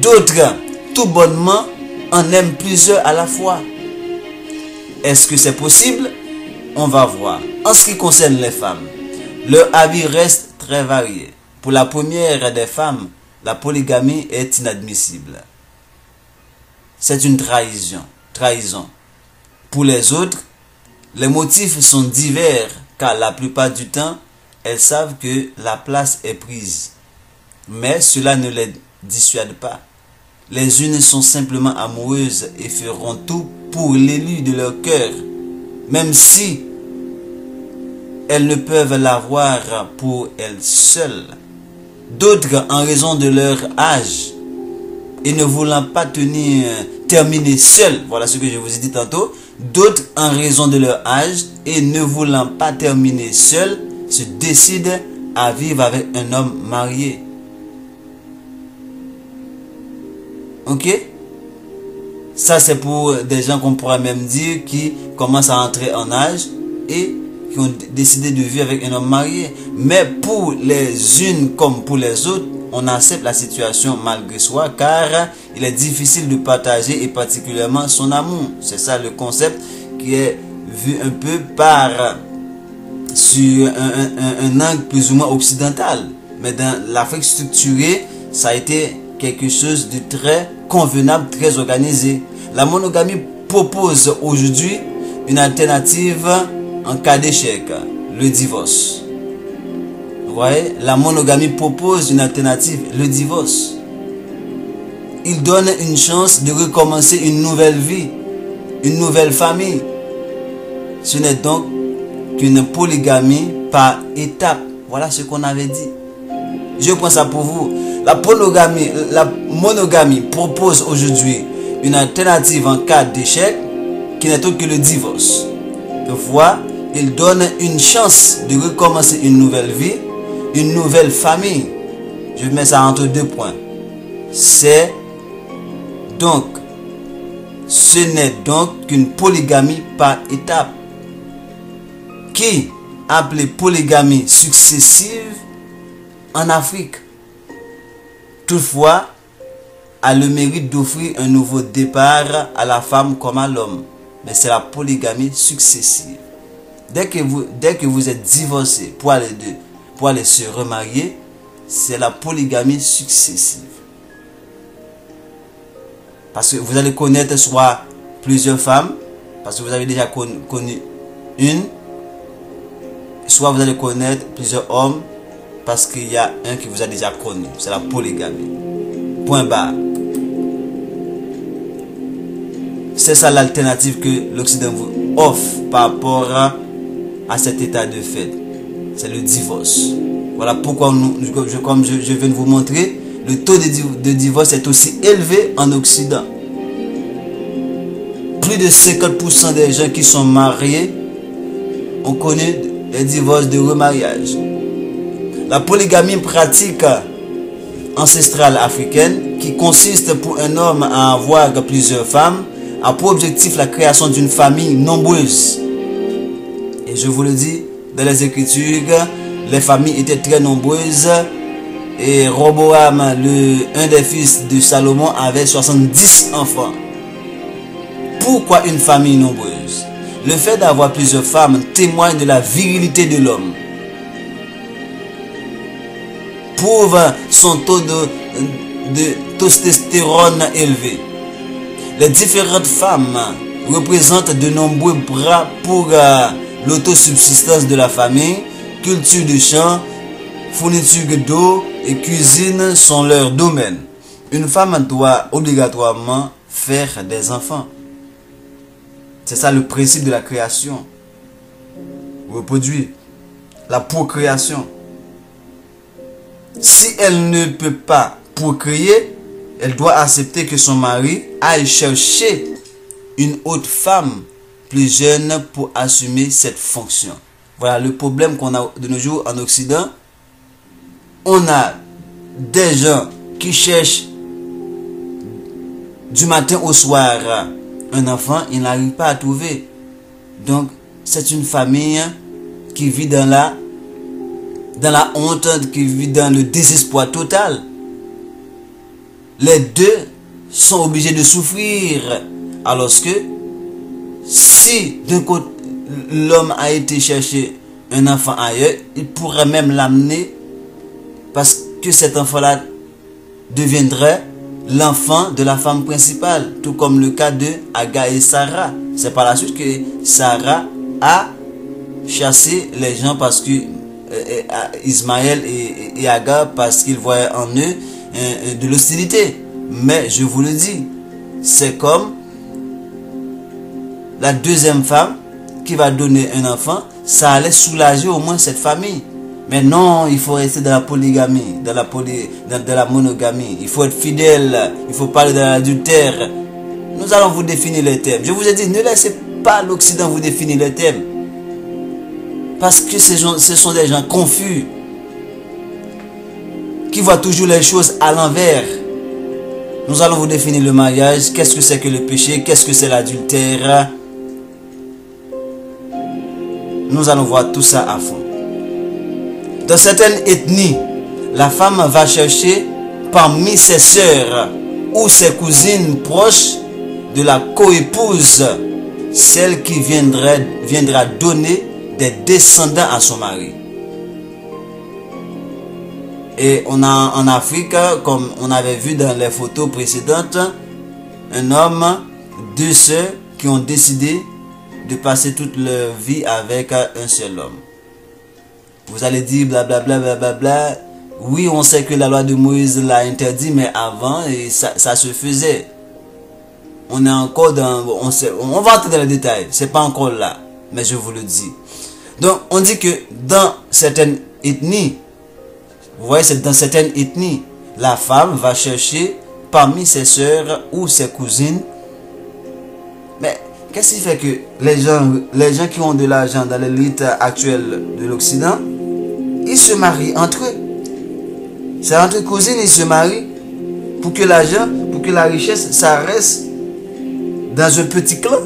D'autres, tout bonnement, en aiment plusieurs à la fois. Est-ce que c'est possible? On va voir. En ce qui concerne les femmes, leur avis reste très varié. Pour la première des femmes, la polygamie est inadmissible. C'est une trahison. Pour les autres, les motifs sont divers car la plupart du temps, elles savent que la place est prise. Mais cela ne les dissuade pas. Les unes sont simplement amoureuses et feront tout pour l'élu de leur cœur, même si elles ne peuvent l'avoir pour elles seules. D'autres, en raison de leur âge et ne voulant pas terminer seules, voilà ce que je vous ai dit tantôt, d'autres, en raison de leur âge et ne voulant pas terminer seules, se décident à vivre avec un homme marié. Ok? Ça, c'est pour des gens qu'on pourrait même dire qui commencent à entrer en âge et qui ont décidé de vivre avec un homme marié. Mais pour les unes comme pour les autres, on accepte la situation malgré soi car il est difficile de partager et particulièrement son amour. C'est ça le concept qui est vu un peu sur un angle plus ou moins occidental. Mais dans l'Afrique structurée, ça a été quelque chose de très convenable, très organisé. La monogamie propose aujourd'hui une alternative en cas d'échec, le divorce. Vous voyez, la monogamie propose une alternative, le divorce. Il donne une chance de recommencer une nouvelle vie, une nouvelle famille. Ce n'est donc qu'une polygamie par étapes. Voilà ce qu'on avait dit. Je prends ça pour vous. La monogamie propose aujourd'hui une alternative en cas d'échec qui n'est autre que le divorce. Toutefois, il donne une chance de recommencer une nouvelle vie, une nouvelle famille. Je mets ça entre deux points. Ce n'est donc qu'une polygamie par étape. Qui appelée polygamie successive en Afrique. Toutefois, a le mérite d'offrir un nouveau départ à la femme comme à l'homme. Mais c'est la polygamie successive. Dès que vous êtes divorcé pour aller se remarier, c'est la polygamie successive. Parce que vous allez connaître soit plusieurs femmes, parce que vous avez déjà connu une, soit vous allez connaître plusieurs hommes, parce qu'il y a un qui vous a déjà connu. C'est la polygamie. Point barre. C'est ça l'alternative que l'Occident vous offre par rapport à cet état de fait. C'est le divorce. Voilà pourquoi, comme je viens de vous montrer, le taux de divorce est aussi élevé en Occident. Plus de 50% des gens qui sont mariés ont connu des divorces de remariage. La polygamie pratique ancestrale africaine, qui consiste pour un homme à avoir plusieurs femmes, a pour objectif la création d'une famille nombreuse. Et je vous le dis, dans les Écritures, les familles étaient très nombreuses. Et Roboam, un des fils de Salomon, avait 70 enfants. Pourquoi une famille nombreuse? Le fait d'avoir plusieurs femmes témoigne de la virilité de l'homme. prouve son taux de testostérone élevé. Les différentes femmes représentent de nombreux bras pour l'autosubsistance de la famille. Culture de champs, fourniture d'eau et cuisine sont leurs domaines. Une femme doit obligatoirement faire des enfants. C'est ça le principe de la création. Reproduire. La procréation. Si elle ne peut pas procréer, elle doit accepter que son mari aille chercher une autre femme plus jeune pour assumer cette fonction. Voilà le problème qu'on a de nos jours en Occident. On a des gens qui cherchent du matin au soir un enfant, ils n'arrivent pas à trouver. Donc, c'est une famille qui vit dans la honte, qui vit dans le désespoir total. Les deux sont obligés de souffrir. Alors que si d'un côté l'homme a été chercher un enfant ailleurs, il pourrait même l'amener parce que cet enfant-là deviendrait l'enfant de la femme principale, tout comme le cas de Agar et Sarah. C'est par la suite que Sarah a chassé les gens parce que Ismaël et Agar, parce qu'ils voyaient en eux de l'hostilité. Mais je vous le dis, c'est comme la deuxième femme qui va donner un enfant, ça allait soulager au moins cette famille. Mais non, il faut rester dans la polygamie, dans la monogamie. Il faut être fidèle, il faut parler de l'adultère. Nous allons vous définir les thèmes. Je vous ai dit, ne laissez pas l'Occident vous définir les thèmes. Parce que ce sont des gens confus, qui voient toujours les choses à l'envers. Nous allons vous définir le mariage, qu'est-ce que c'est que le péché, qu'est-ce que c'est l'adultère. Nous allons voir tout ça à fond. Dans certaines ethnies, la femme va chercher parmi ses sœurs ou ses cousines proches de la coépouse, celle qui viendra donner des descendants à son mari. Et on a en Afrique, comme on avait vu dans les photos précédentes, un homme, deux sœurs qui ont décidé de passer toute leur vie avec un seul homme. Vous allez dire blablabla, blablabla. Oui, on sait que la loi de Moïse l'a interdit, mais avant, ça se faisait. On est encore dans... On va entrer dans les détails. C'est pas encore là. Mais je vous le dis. Donc, on dit que dans certaines ethnies, vous voyez, c'est dans certaines ethnies, la femme va chercher parmi ses sœurs ou ses cousines. Mais qu'est-ce qui fait que les gens qui ont de l'argent dans l'élite actuelle de l'Occident, ils se marient entre eux. C'est entre cousines, ils se marient pour que l'argent, pour que la richesse, ça reste dans un petit clan.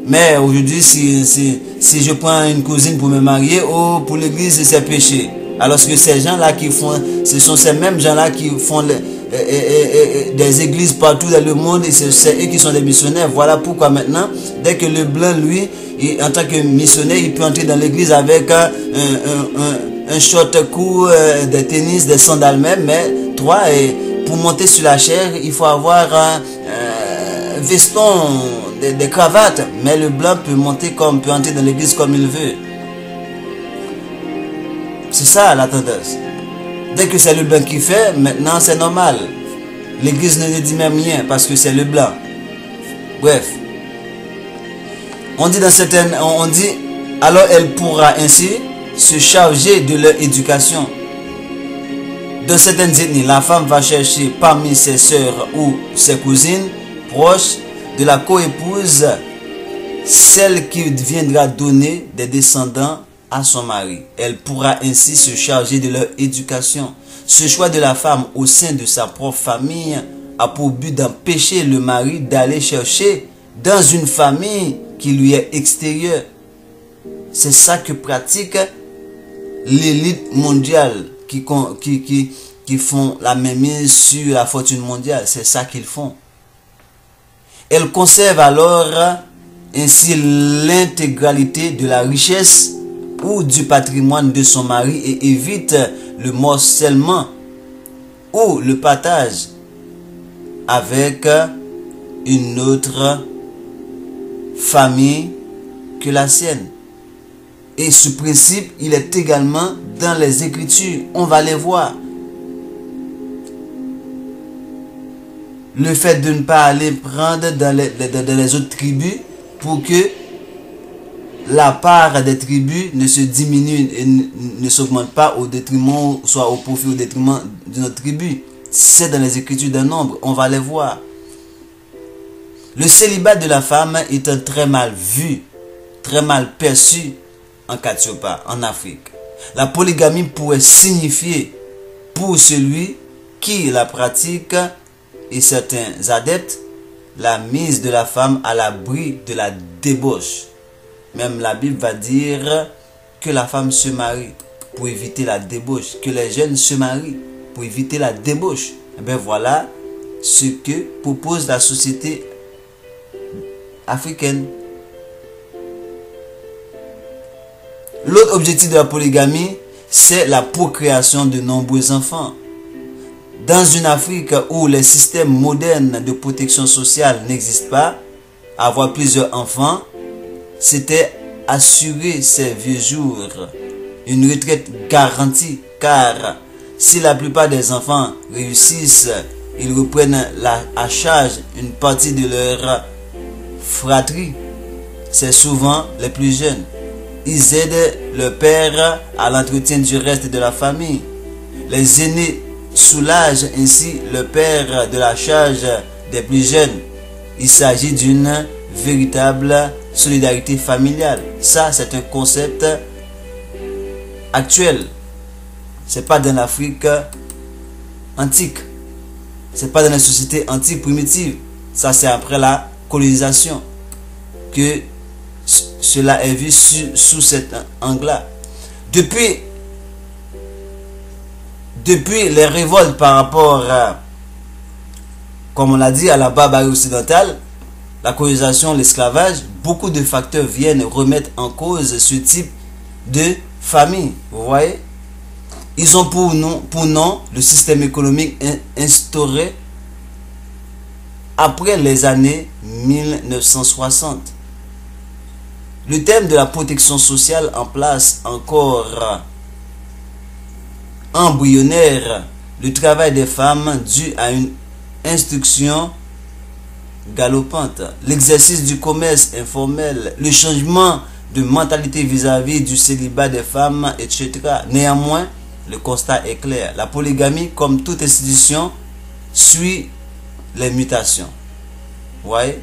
Mais aujourd'hui, si je prends une cousine pour me marier, oh, pour l'église, c'est péché. Alors que ces gens-là qui font, ce sont ces mêmes gens-là qui font des églises partout dans le monde, et c'est eux qui sont des missionnaires. Voilà pourquoi maintenant, dès que le blanc, lui, en tant que missionnaire, il peut entrer dans l'église avec un short court, des tennis, des sandales même, mais toi, pour monter sur la chair, il faut avoir un veston, des cravates, mais le blanc peut entrer dans l'église comme il veut. C'est ça la tendance. Dès que c'est le blanc qui fait, maintenant c'est normal. L'église ne dit même rien parce que c'est le blanc. Bref. On dit alors elle pourra ainsi se charger de leur éducation. Dans certaines ethnies, la femme va chercher parmi ses sœurs ou ses cousines proches de la coépouse, celle qui viendra donner des descendants à son mari. Elle pourra ainsi se charger de leur éducation. Ce choix de la femme au sein de sa propre famille a pour but d'empêcher le mari d'aller chercher dans une famille qui lui est extérieure. C'est ça que pratique l'élite mondiale qui font la mainmise sur la fortune mondiale. C'est ça qu'ils font. Elle conserve alors ainsi l'intégralité de la richesse ou du patrimoine de son mari et évite le morcellement ou le partage avec une autre famille que la sienne. Et ce principe, il est également dans les Écritures. On va les voir. Le fait de ne pas aller prendre dans les autres tribus pour que la part des tribus ne se diminue et ne s'augmente pas au détriment, soit au profit au détriment d'une autre tribu. C'est dans les Écritures d'un nombre. On va les voir. Le célibat de la femme étant très mal vu, très mal perçu en Katiopa, en Afrique. La polygamie pourrait signifier pour celui qui la pratique et certains adeptes la mise de la femme à l'abri de la débauche. Même la Bible va dire que la femme se marie pour éviter la débauche, que les jeunes se marient pour éviter la débauche. Et bien voilà ce que propose la société africaine. L'autre objectif de la polygamie, c'est la procréation de nombreux enfants. Dans une Afrique où les systèmes modernes de protection sociale n'existent pas, avoir plusieurs enfants, c'était assurer ses vieux jours, une retraite garantie, car si la plupart des enfants réussissent, ils reprennent à charge une partie de leur fratrie. C'est souvent les plus jeunes. Ils aident leur père à l'entretien du reste de la famille. Les aînés soulagent ainsi le père de la charge des plus jeunes. Il s'agit d'une véritable solidarité familiale. Ça, c'est un concept actuel. C'est pas dans l'Afrique antique. C'est pas dans les sociétés antiques primitives. Ça, c'est après la colonisation que cela est vu sous cet angle-là. Depuis les révoltes par rapport à, comme on l'a dit, à la barbarie occidentale, la colonisation, l'esclavage, beaucoup de facteurs viennent remettre en cause ce type de famille. Vous voyez? Ils ont pour nom le système économique instauré après les années 1960. Le thème de la protection sociale en place encore embryonnaire, le travail des femmes dû à une instruction galopante, l'exercice du commerce informel, le changement de mentalité vis-à-vis du célibat des femmes, etc. Néanmoins, le constat est clair. La polygamie, comme toute institution, suit les mutations. Vous voyez?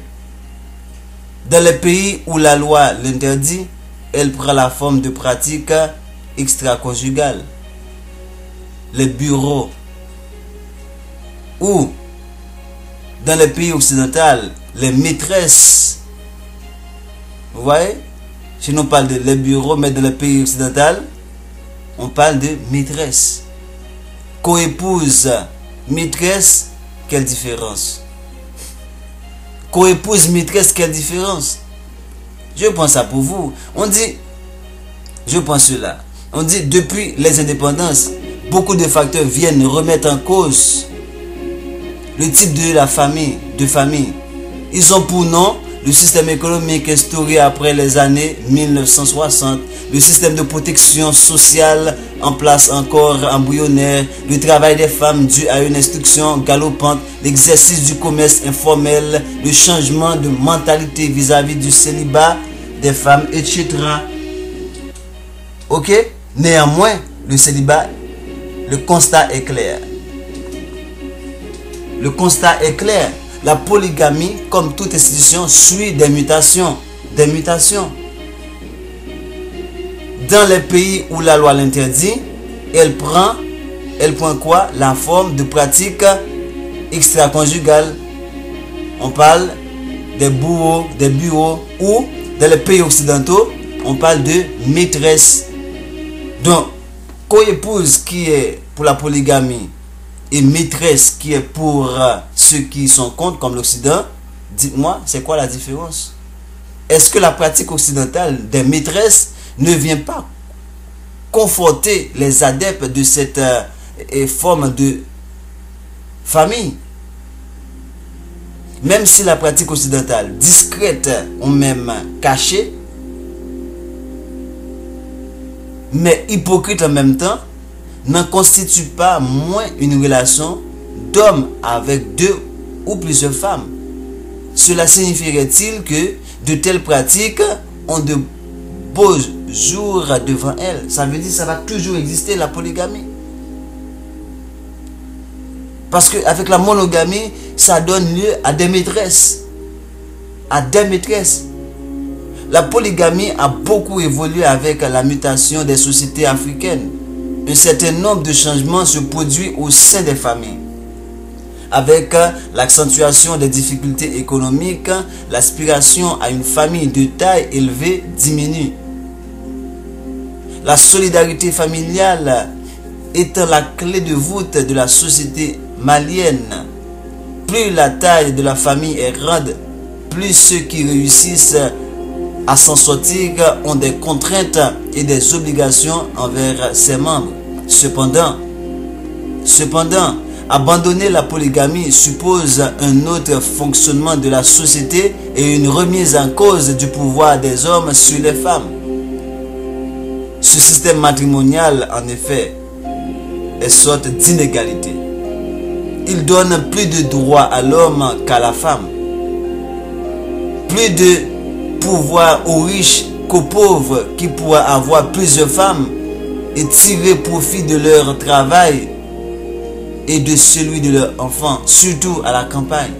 Dans les pays où la loi l'interdit, elle prend la forme de pratiques extra-conjugales. Les bureaux ou dans les pays occidentaux, les maîtresses. Vous voyez? Si on parle de les bureaux, mais dans les pays occidentaux, on parle de maîtresse. Co-épouse, maîtresse, quelle différence? Co-épouse, maîtresse, quelle différence? Je pense ça pour vous. On dit, je pense cela. On dit, depuis les indépendances, beaucoup de facteurs viennent remettre en cause le type de la famille, Ils ont pour nom le système économique instauré après les années 1960, le système de protection sociale en place encore embryonnaire, le travail des femmes dû à une instruction galopante, l'exercice du commerce informel, le changement de mentalité vis-à-vis du célibat des femmes, etc. Ok? Néanmoins, le célibat, le constat est clair. Le constat est clair. La polygamie, comme toute institution, suit des mutations. Des mutations. Dans les pays où la loi l'interdit, elle prend quoi? La forme de pratique extra-conjugale. On parle des bureaux, ou dans les pays occidentaux, on parle de maîtresse. Donc, co-épouse qui est pour la polygamie et maîtresse qui est pour ceux qui sont contre, comme l'Occident, dites-moi, c'est quoi la différence? Est-ce que la pratique occidentale des maîtresses ne vient pas conforter les adeptes de cette forme de famille. Même si la pratique occidentale, discrète ou même cachée, mais hypocrite en même temps, n'en constitue pas moins une relation d'homme avec deux ou plusieurs femmes. Cela signifierait-il que de telles pratiques ont de beaux jours devant elles? Ça veut dire que ça va toujours exister, la polygamie. Parce qu'avec la monogamie, ça donne lieu à des maîtresses. À des maîtresses. La polygamie a beaucoup évolué avec la mutation des sociétés africaines. Un certain nombre de changements se produisent au sein des familles. Avec l'accentuation des difficultés économiques, l'aspiration à une famille de taille élevée diminue. La solidarité familiale étant la clé de voûte de la société malienne. Plus la taille de la famille est grande, plus ceux qui réussissent à s'en sortir ont des contraintes et des obligations envers ses membres. Cependant, abandonner la polygamie suppose un autre fonctionnement de la société et une remise en cause du pouvoir des hommes sur les femmes. Ce système matrimonial, en effet, est sorte d'inégalité. Il donne plus de droits à l'homme qu'à la femme. Plus de pouvoir aux riches qu'aux pauvres qui pourraient avoir plusieurs femmes et tirer profit de leur travail et de celui de leurs enfants, surtout à la campagne.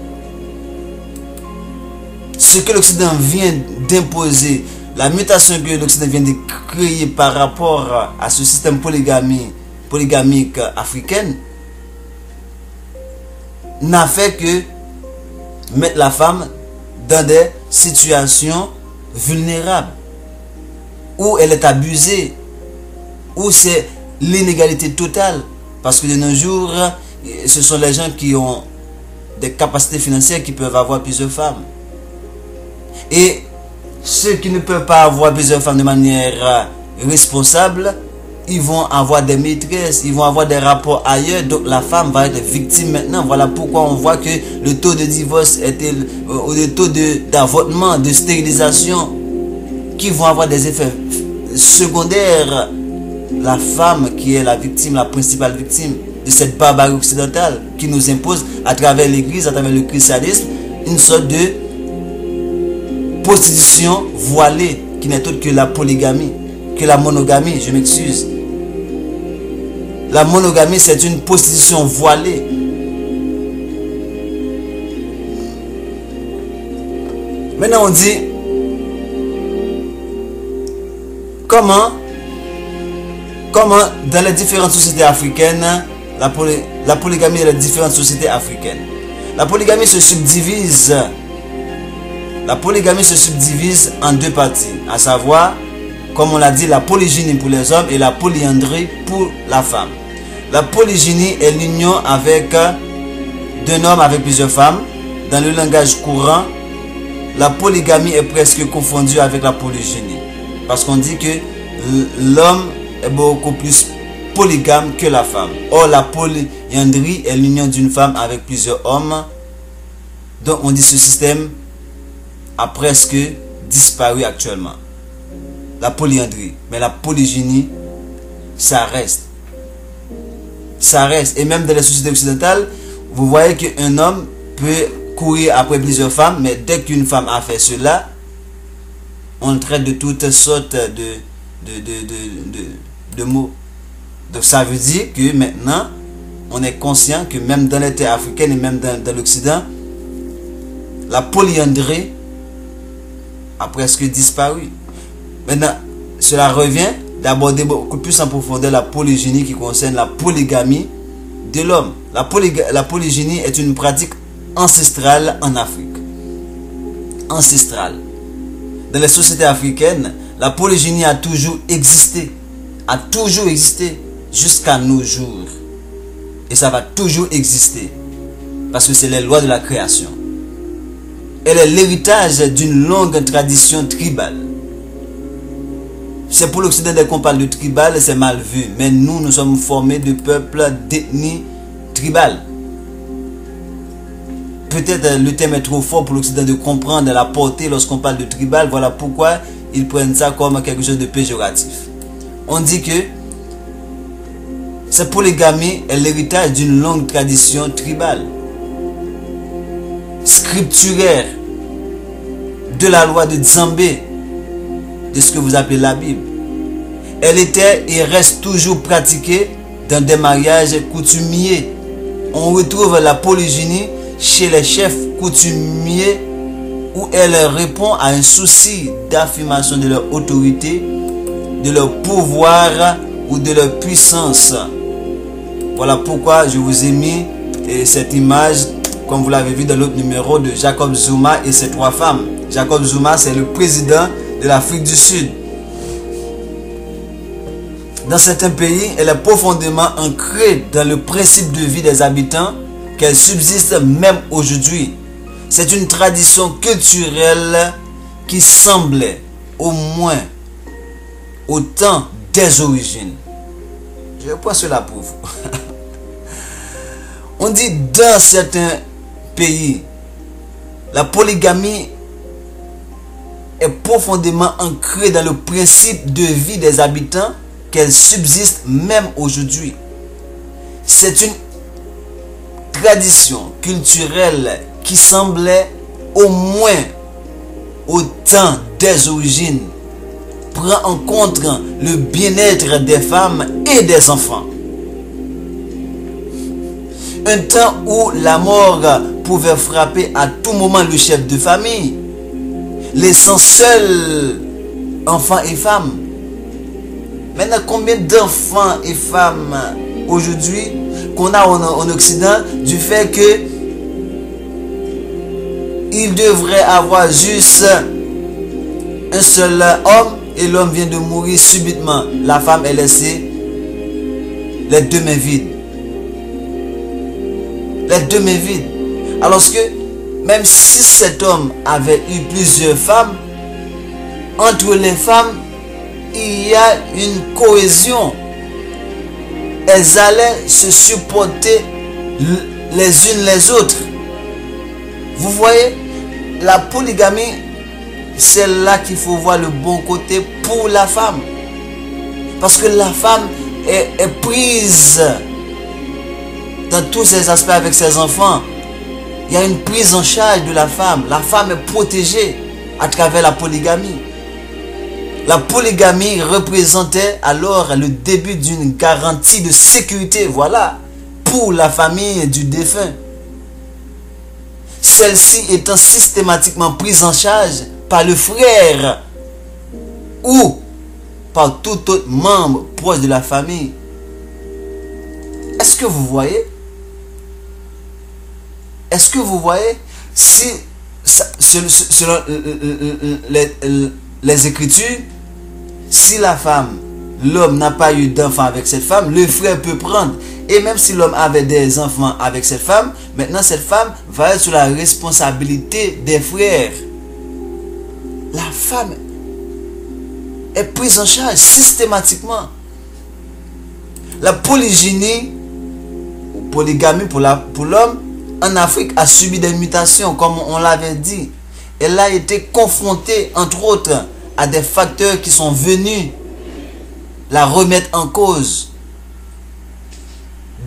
Ce que l'Occident vient d'imposer, la mutation que l'Occident vient de créer par rapport à ce système polygamique africain, n'a fait que mettre la femme dans des situations vulnérables, où elle est abusée, où c'est l'inégalité totale. Parce que de nos jours, ce sont les gens qui ont des capacités financières qui peuvent avoir plusieurs femmes. Et ceux qui ne peuvent pas avoir plusieurs femmes de manière responsable, ils vont avoir des maîtresses, ils vont avoir des rapports ailleurs. Donc la femme va être victime maintenant. Voilà pourquoi on voit que le taux de divorce était, le taux d'avortement, de stérilisation, qui vont avoir des effets secondaires. La femme qui est la victime, la principale victime de cette barbarie occidentale qui nous impose à travers l'église, à travers le christianisme, une sorte de prostitution voilée qui n'est autre que la polygamie, que la monogamie, je m'excuse. La monogamie, c'est une prostitution voilée. Maintenant, on dit comment dans les différentes sociétés africaines, la polygamie dans les différentes sociétés africaines. La polygamie se subdivise en deux parties, à savoir, comme on l'a dit, la polygynie pour les hommes et la polyandrie pour la femme. La polygynie est l'union d'un homme avec plusieurs femmes. Dans le langage courant, la polygamie est presque confondue avec la polygynie. Parce qu'on dit que l'homme est beaucoup plus polygame que la femme. Or, la polyandrie est l'union d'une femme avec plusieurs hommes. Donc, on dit ce système a presque disparu actuellement. La polyandrie. Mais la polygynie, ça reste. Ça reste. Et même dans les sociétés occidentales, vous voyez qu'un homme peut courir après plusieurs femmes, mais dès qu'une femme a fait cela, on le traite de toutes sortes de mots. Donc ça veut dire que maintenant, on est conscient que même dans les terres africaines et même dans l'Occident, la polyandrie a presque disparu. Maintenant, cela revient d'aborder beaucoup plus en profondeur la polygynie qui concerne la polygamie de l'homme. La polygynie est une pratique ancestrale en Afrique. Ancestrale. Dans les sociétés africaines, la polygynie a toujours existé. A toujours existé jusqu'à nos jours. Et ça va toujours exister. Parce que c'est les lois de la création. Elle est l'héritage d'une longue tradition tribale. C'est pour l'Occident dès qu'on parle de tribal, c'est mal vu. Mais nous sommes formés de peuples d'ethnie tribale. Peut-être le thème est trop fort pour l'Occident de comprendre la portée lorsqu'on parle de tribal. Voilà pourquoi ils prennent ça comme quelque chose de péjoratif. On dit que cette polygamie est l'héritage d'une longue tradition tribale, scripturaire, de la loi de Nzambé, de ce que vous appelez la Bible. Elle était et reste toujours pratiquée dans des mariages coutumiers. On retrouve la polygynie chez les chefs coutumiers où elle répond à un souci d'affirmation de leur autorité, de leur pouvoir ou de leur puissance. Voilà pourquoi je vous ai mis cette image, comme vous l'avez vu dans l'autre numéro, de Jacob Zuma et ses 3 femmes. Jacob Zuma, c'est le président de l'Afrique du Sud. Dans certains pays, elle est profondément ancrée dans le principe de vie des habitants, qu'elle subsiste même aujourd'hui. C'est une tradition culturelle qui semblait, au moins, au temps des origines. Je prends cela pour vous. On dit dans certains pays, la polygamie est profondément ancrée dans le principe de vie des habitants, qu'elle subsiste même aujourd'hui. C'est une tradition culturelle qui semblait, au moins au temps des origines, prend en compte le bien-être des femmes et des enfants. Un temps où la mort pouvait frapper à tout moment le chef de famille, laissant seuls enfants et femmes. Maintenant, combien d'enfants et femmes aujourd'hui qu'on a en Occident du fait que il devrait avoir juste un seul homme et l'homme vient de mourir subitement. La femme est laissée les 2 mains vides. Les 2 mains vides. Alors que même si cet homme avait eu plusieurs femmes, entre les femmes, il y a une cohésion. Elles allaient se supporter les unes les autres. Vous voyez, la polygamie, c'est là qu'il faut voir le bon côté pour la femme. Parce que la femme est prise dans tous ses aspects avec ses enfants. Il y a une prise en charge de la femme. La femme est protégée à travers la polygamie. La polygamie représentait alors le début d'une garantie de sécurité, voilà, pour la famille du défunt. Celle-ci étant systématiquement prise en charge par le frère ou par tout autre membre proche de la famille. Est-ce que vous voyez? Est-ce que vous voyez? Si, selon les Écritures, si la femme, l'homme n'a pas eu d'enfant avec cette femme, le frère peut prendre. Et même si l'homme avait des enfants avec cette femme, maintenant cette femme va être sous la responsabilité des frères. La femme est prise en charge systématiquement. La polygynie, ou polygamie pour l'homme, en Afrique a subi des mutations, comme on l'avait dit. Elle a été confrontée, entre autres, à des facteurs qui sont venus la remettre en cause.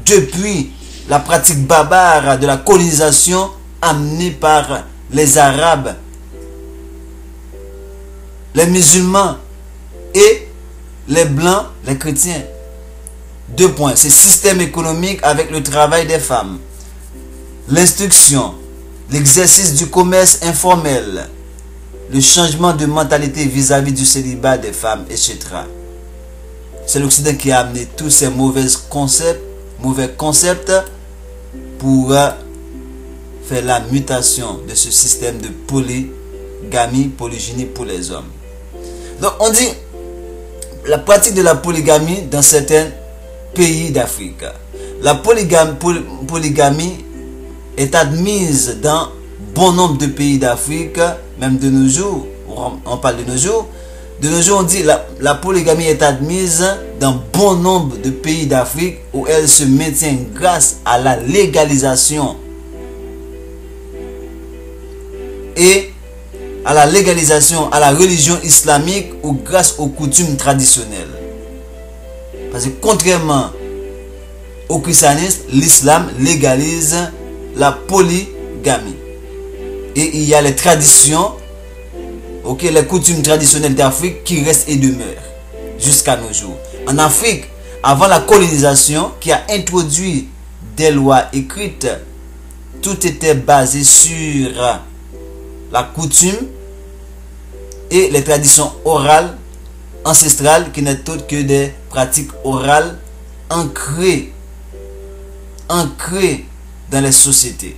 Depuis la pratique barbare de la colonisation amenée par les Arabes, les musulmans et les blancs, les chrétiens. 2 points. C'est système économique avec le travail des femmes, l'instruction, l'exercice du commerce informel, le changement de mentalité vis-à-vis du célibat des femmes, etc. C'est l'Occident qui a amené tous ces mauvais concepts pour faire la mutation de ce système de polygamie, polygynie pour les hommes. Donc on dit la pratique de la polygamie dans certains pays d'Afrique. La polygamie est admise dans bon nombre de pays d'Afrique, même de nos jours, on parle de nos jours, De nos jours, on dit la polygamie est admise dans bon nombre de pays d'Afrique où elle se maintient grâce à la légalisation et à la légalisation à la religion islamique ou grâce aux coutumes traditionnelles. Parce que contrairement au christianisme, l'islam légalise la polygamie. Et il y a les traditions, les coutumes traditionnelles d'Afrique qui restent et demeurent jusqu'à nos jours. En Afrique, avant la colonisation qui a introduit des lois écrites, tout était basé sur la coutume et les traditions orales ancestrales qui n'est autre que des pratiques orales ancrées dans les sociétés.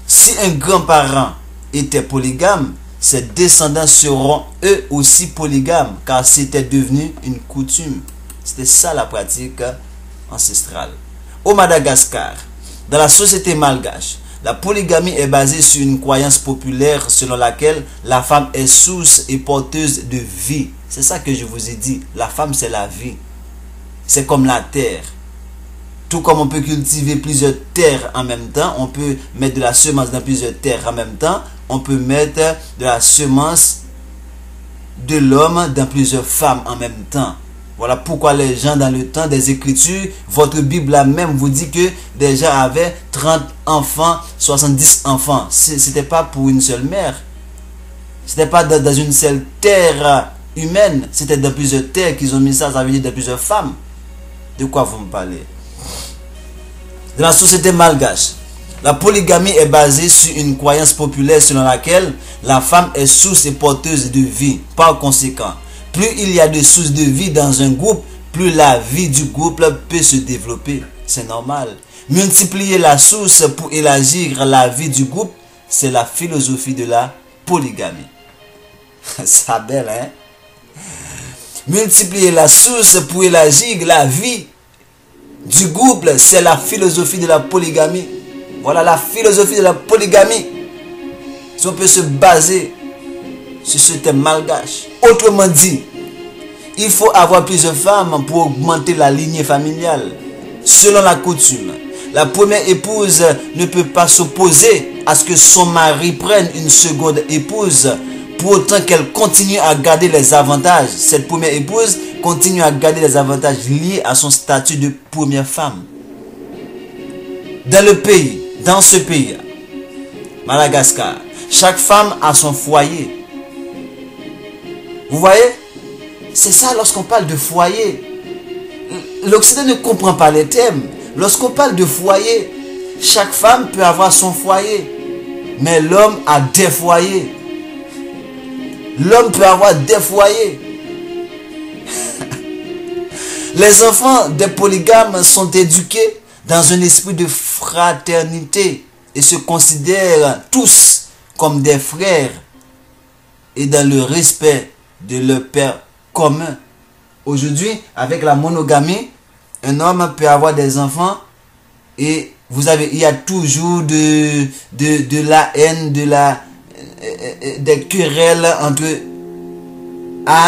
Si un grand-parent était polygame, ses descendants seront eux aussi polygames car c'était devenu une coutume. C'était ça la pratique ancestrale. Au Madagascar, dans la société malgache, la polygamie est basée sur une croyance populaire selon laquelle la femme est source et porteuse de vie. C'est ça que je vous ai dit. La femme, c'est la vie. C'est comme la terre. Tout comme on peut cultiver plusieurs terres en même temps, on peut mettre de la semence dans plusieurs terres en même temps, on peut mettre de la semence de l'homme dans plusieurs femmes en même temps. Voilà pourquoi les gens dans le temps des Écritures, votre Bible là même vous dit que des gens avaient 30 enfants, 70 enfants. C'était pas pour une seule mère. C'était pas dans une seule terre humaine. C'était dans plusieurs terres qu'ils ont mis ça, ça veut dire dans plusieurs femmes. De quoi vous me parlez? Dans la société malgache, la polygamie est basée sur une croyance populaire selon laquelle la femme est source et porteuse de vie. Par conséquent, plus il y a de sources de vie dans un groupe, plus la vie du groupe peut se développer. C'est normal. Multiplier la source pour élargir la vie du groupe, c'est la philosophie de la polygamie. Ça belle, hein? Multiplier la source pour élargir la vie du groupe, c'est la philosophie de la polygamie. Voilà la philosophie de la polygamie. Si on peut se baser sur ce thème malgache. Autrement dit, il faut avoir plusieurs femmes pour augmenter la lignée familiale. Selon la coutume, la première épouse ne peut pas s'opposer à ce que son mari prenne une seconde épouse pour autant qu'elle continue à garder les avantages. Cette première épouse continue à garder les avantages liés à son statut de première femme. Dans ce pays, Madagascar, chaque femme a son foyer. Vous voyez? C'est ça lorsqu'on parle de foyer. L'Occident ne comprend pas les thèmes. Lorsqu'on parle de foyer, chaque femme peut avoir son foyer. Mais l'homme a des foyers. L'homme peut avoir des foyers. Les enfants des polygames sont éduqués dans un esprit de fraternité et se considèrent tous comme des frères et dans le respect de leur père commun. Aujourd'hui, avec la monogamie, un homme peut avoir des enfants et il y a toujours de la haine, des querelles entre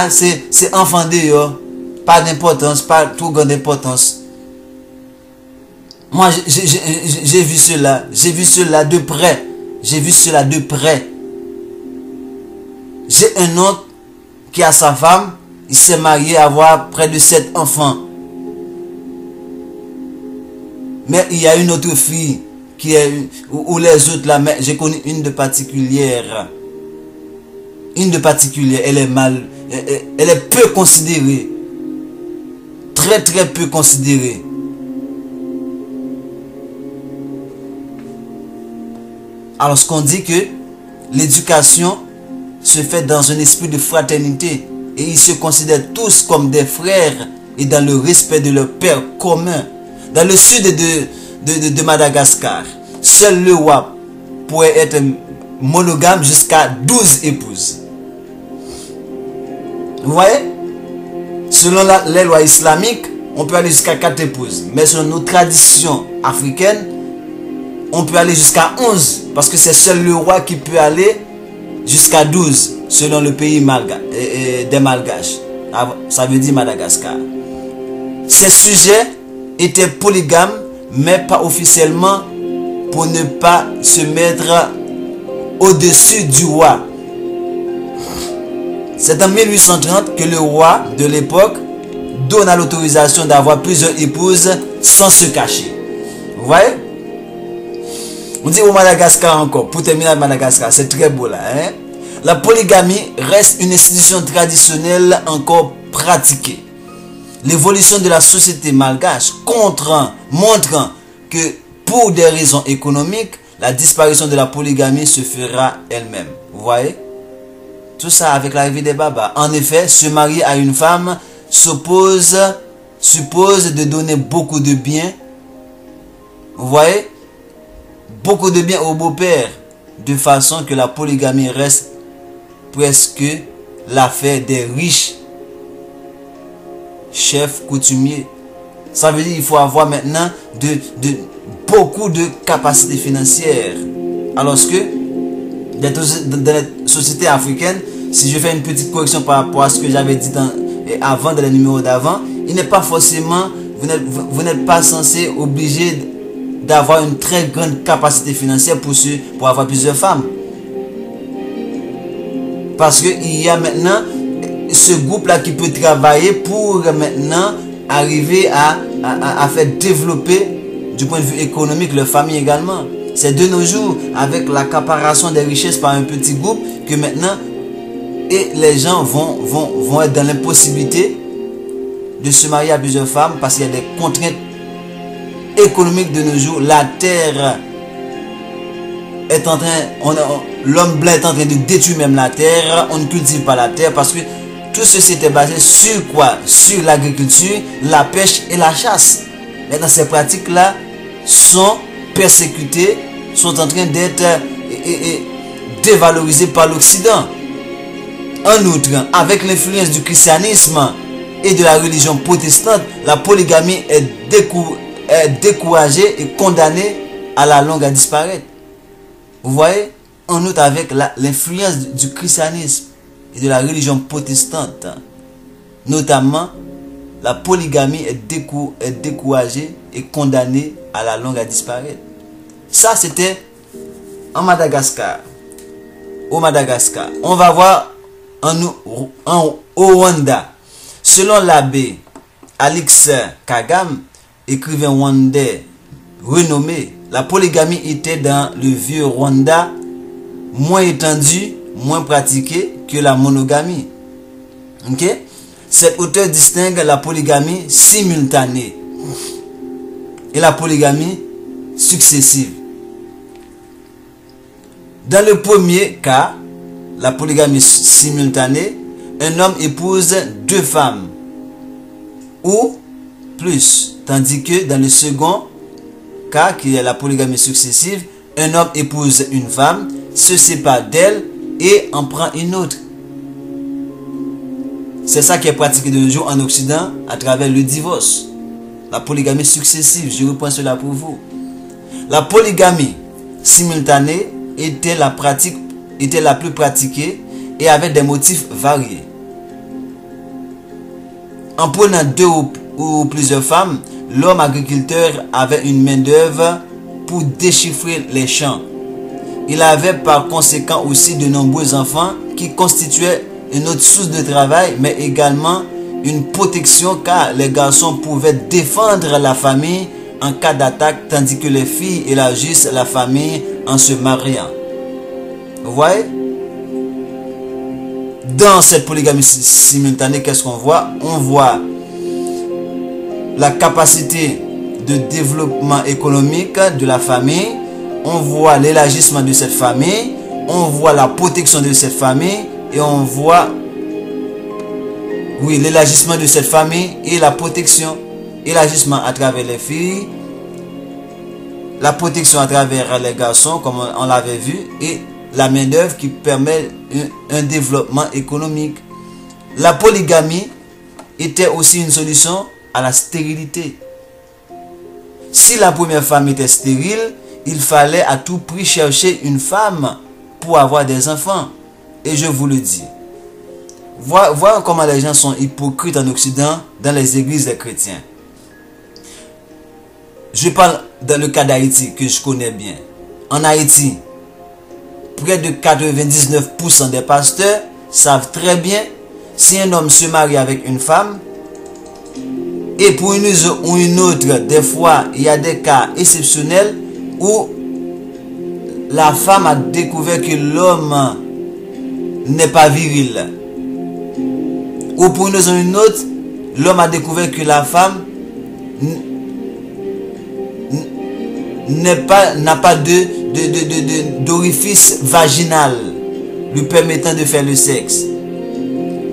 c'est enfant de pas d'importance, pas trop grande importance. Moi j'ai vu cela de près. J'ai un oncle qui a sa femme, il s'est marié à avoir près de 7 enfants. Mais il y a une autre fille qui est, ou les autres là, mais j'ai connu une de particulière. Elle est peu considérée. Très très peu considérée. Alors ce qu'on dit que l'éducation se fait dans un esprit de fraternité et ils se considèrent tous comme des frères et dans le respect de leur père commun. Dans le sud de Madagascar, seul le roi pourrait être monogame jusqu'à 12 épouses. Vous voyez? Selon les lois islamiques, on peut aller jusqu'à 4 épouses. Mais selon nos traditions africaines, on peut aller jusqu'à 11. Parce que c'est seul le roi qui peut aller jusqu'à 12. selon le pays des Malgaches. Ça veut dire Madagascar. Ces sujets étaient polygames, mais pas officiellement, pour ne pas se mettre au-dessus du roi. C'est en 1830 que le roi de l'époque donne l'autorisation d'avoir plusieurs épouses sans se cacher. Vous voyez? On dit au Madagascar encore, pour terminer à Madagascar, c'est très beau là. Hein? La polygamie reste une institution traditionnelle encore pratiquée. L'évolution de la société malgache montre que pour des raisons économiques, la disparition de la polygamie se fera elle-même. Vous voyez? Tout ça avec l'arrivée des babas. En effet, se marier à une femme suppose de donner beaucoup de biens. Vous voyez? Beaucoup de biens au beau-père. De façon que la polygamie reste presque l'affaire des riches chefs coutumiers. Ça veut dire qu'il faut avoir maintenant beaucoup de capacités financières. Alors que dans les sociétés africaines, si je fais une petite correction par rapport à ce que j'avais dit avant dans les numéros d'avant, il n'est pas forcément, vous n'êtes pas censé obligé d'avoir une très grande capacité financière pour avoir plusieurs femmes. Parce qu'il y a maintenant ce groupe-là qui peut travailler pour maintenant arriver à faire développer du point de vue économique leur famille également. C'est de nos jours, avec l'accaparation des richesses par un petit groupe, que maintenant les gens vont être dans l'impossibilité de se marier à plusieurs femmes parce qu'il y a des contraintes économiques de nos jours. La terre est en train, l'homme blanc est en train de détruire même la terre. On ne cultive pas la terre parce que tout ceci était basé sur quoi? Sur l'agriculture, la pêche et la chasse. Maintenant, ces pratiques-là sont persécutées, sont en train d'être dévalorisées par l'Occident. En outre, avec l'influence du christianisme et de la religion protestante, la polygamie est découragée et condamnée à la longue à disparaître. Vous voyez? En outre, avec l'influence du christianisme et de la religion protestante, notamment, la polygamie est découragée et condamnée à la longue à disparaître. Ça, c'était en Madagascar. Au Madagascar. On va voir au Rwanda. Selon l'abbé Alix Kagame, écrivain rwandais renommé, la polygamie était dans le vieux Rwanda moins étendue, moins pratiquée que la monogamie. Ok? Cet auteur distingue la polygamie simultanée et la polygamie successive. Dans le premier cas, la polygamie simultanée, un homme épouse deux femmes ou plus, tandis que dans le second cas, qui est la polygamie successive, un homme épouse une femme, se sépare d'elle et en prend une autre. C'est ça qui est pratiqué de nos jours en Occident à travers le divorce. La polygamie successive, je reprends cela pour vous. La polygamie simultanée était la plus pratiquée et avait des motifs variés. En prenant deux ou plusieurs femmes, l'homme agriculteur avait une main-d'œuvre pour déchiffrer les champs. Il avait par conséquent aussi de nombreux enfants qui constituaient une autre source de travail, mais également une protection car les garçons pouvaient défendre la famille en cas d'attaque, tandis que les filles élargissent la famille en se mariant. Vous voyez? Dans cette polygamie simultanée, qu'est-ce qu'on voit? On voit la capacité de développement économique de la famille, on voit l'élargissement de cette famille, on voit la protection de cette famille, et on voit, oui, l'élargissement de cette famille et la protection. Élargissement à travers les filles, la protection à travers les garçons, comme on l'avait vu, et la main-d'œuvre qui permet un développement économique. La polygamie était aussi une solution à la stérilité. Si la première femme était stérile, il fallait à tout prix chercher une femme pour avoir des enfants. et je vous le dis. Voyons comment les gens sont hypocrites en Occident, dans les églises des chrétiens. Je parle dans le cas d'Haïti, que je connais bien. En Haïti, près de 99% des pasteurs savent très bien, si un homme se marie avec une femme, et pour une raison ou une autre, des fois, il y a des cas exceptionnels où la femme a découvert que l'homme n'est pas viril. Ou pour une raison ou une autre, l'homme a découvert que la femme n'a pas d'orifice vaginal lui permettant de faire le sexe.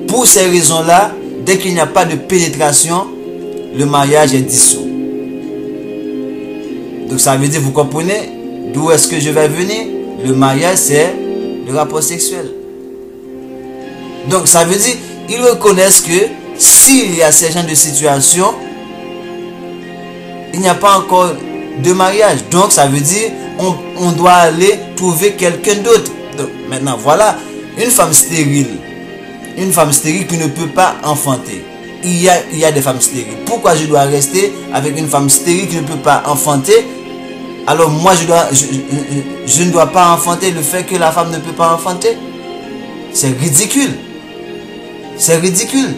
Pour ces raisons-là, dès qu'il n'y a pas de pénétration, le mariage est dissous. Donc ça veut dire, vous comprenez d'où est-ce que je vais venir? Le mariage, c'est le rapport sexuel. Donc ça veut dire, ils reconnaissent que s'il y a ces genres de situations, il n'y a pas encore de mariage. Donc ça veut dire, on doit aller trouver quelqu'un d'autre. Donc maintenant, voilà, une femme stérile qui ne peut pas enfanter. Il y a des femmes stériles. Pourquoi je dois rester avec une femme stérile qui ne peut pas enfanter? Alors moi je ne dois pas enfanter le fait que la femme ne peut pas enfanter? C'est ridicule. C'est ridicule.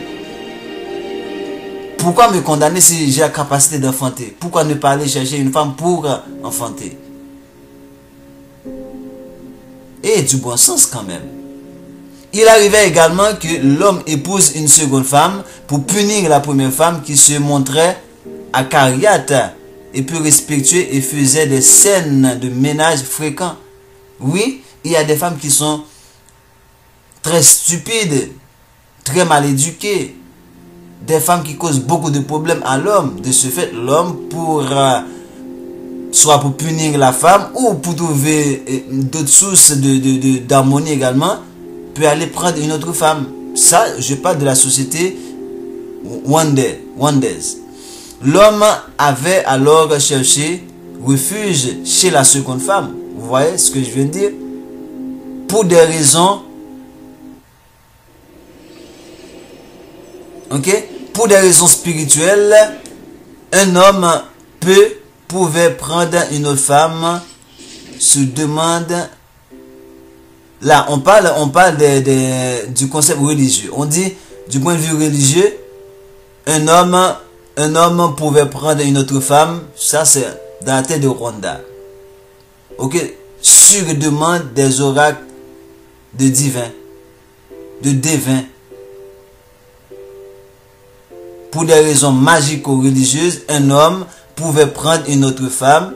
Pourquoi me condamner si j'ai la capacité d'enfanter? Pourquoi ne pas aller chercher une femme pour enfanter? Et du bon sens quand même. Il arrivait également que l'homme épouse une seconde femme pour punir la première femme qui se montrait acariate et peu respectueuse et faisait des scènes de ménage fréquents. Oui, il y a des femmes qui sont très stupides, très mal éduquées, des femmes qui causent beaucoup de problèmes à l'homme. De ce fait, l'homme, soit pour punir la femme ou pour trouver d'autres sources d'harmonie également, peut aller prendre une autre femme. Ça, je parle de la société rwandaise. L'homme avait alors cherché refuge chez la seconde femme. Vous voyez ce que je viens de dire? Pour des raisons, pour des raisons spirituelles, un homme pouvait prendre une autre femme se demande. Là, on parle du concept religieux. On dit, du point de vue religieux, un homme pouvait prendre une autre femme. Ça, c'est dans la terre de Rwanda. Sur demande des oracles de devins. Pour des raisons magico-religieuses, un homme pouvait prendre une autre femme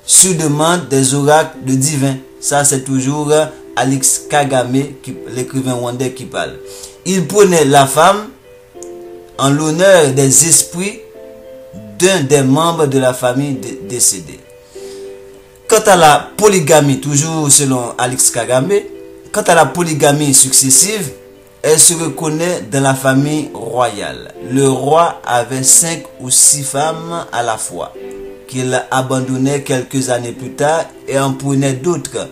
sur demande des oracles de divins. Ça, c'est toujours Alex Kagame, l'écrivain rwandais, qui parle. Il prenait la femme en l'honneur des esprits d'un des membres de la famille décédée. Quant à la polygamie, toujours selon Alex Kagame, quant à la polygamie successive, elle se reconnaît dans la famille royale. Le roi avait 5 ou 6 femmes à la fois, qu'il abandonnait quelques années plus tard et en prenait d'autres,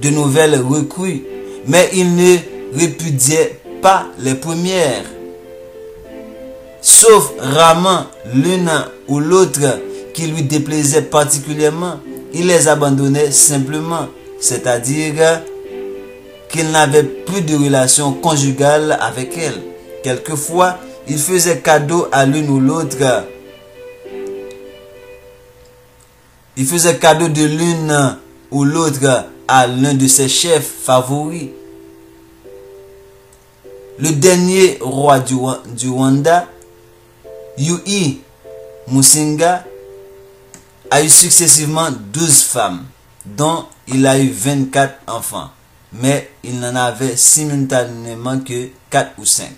de nouvelles recrues, mais il ne répudiait pas les premières. Sauf rarement l'une ou l'autre qui lui déplaisait particulièrement, il les abandonnait simplement, c'est-à-dire qu'il n'avait plus de relation conjugale avec elle. Quelquefois, il faisait cadeau à l'une ou l'autre. Il faisait cadeau de l'une ou l'autre à l'un de ses chefs favoris. Le dernier roi du Rwanda, Yui Musinga, a eu successivement 12 femmes, dont il a eu 24 enfants, mais il n'en avait simultanément que 4 ou 5.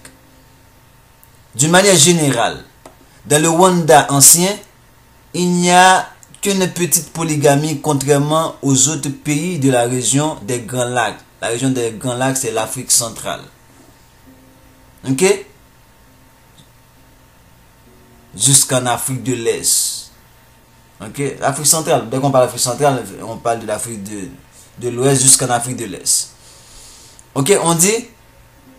D'une manière générale, dans le Rwanda ancien, il n'y a qu'une petite polygamie contrairement aux autres pays de la région des Grands Lacs. La région des Grands Lacs, c'est l'Afrique centrale. Jusqu'en Afrique de l'Est. L'Afrique centrale, dès qu'on parle d'Afrique centrale, on parle de l'Afrique de l'Ouest jusqu'en Afrique de l'Est. Ok, on dit,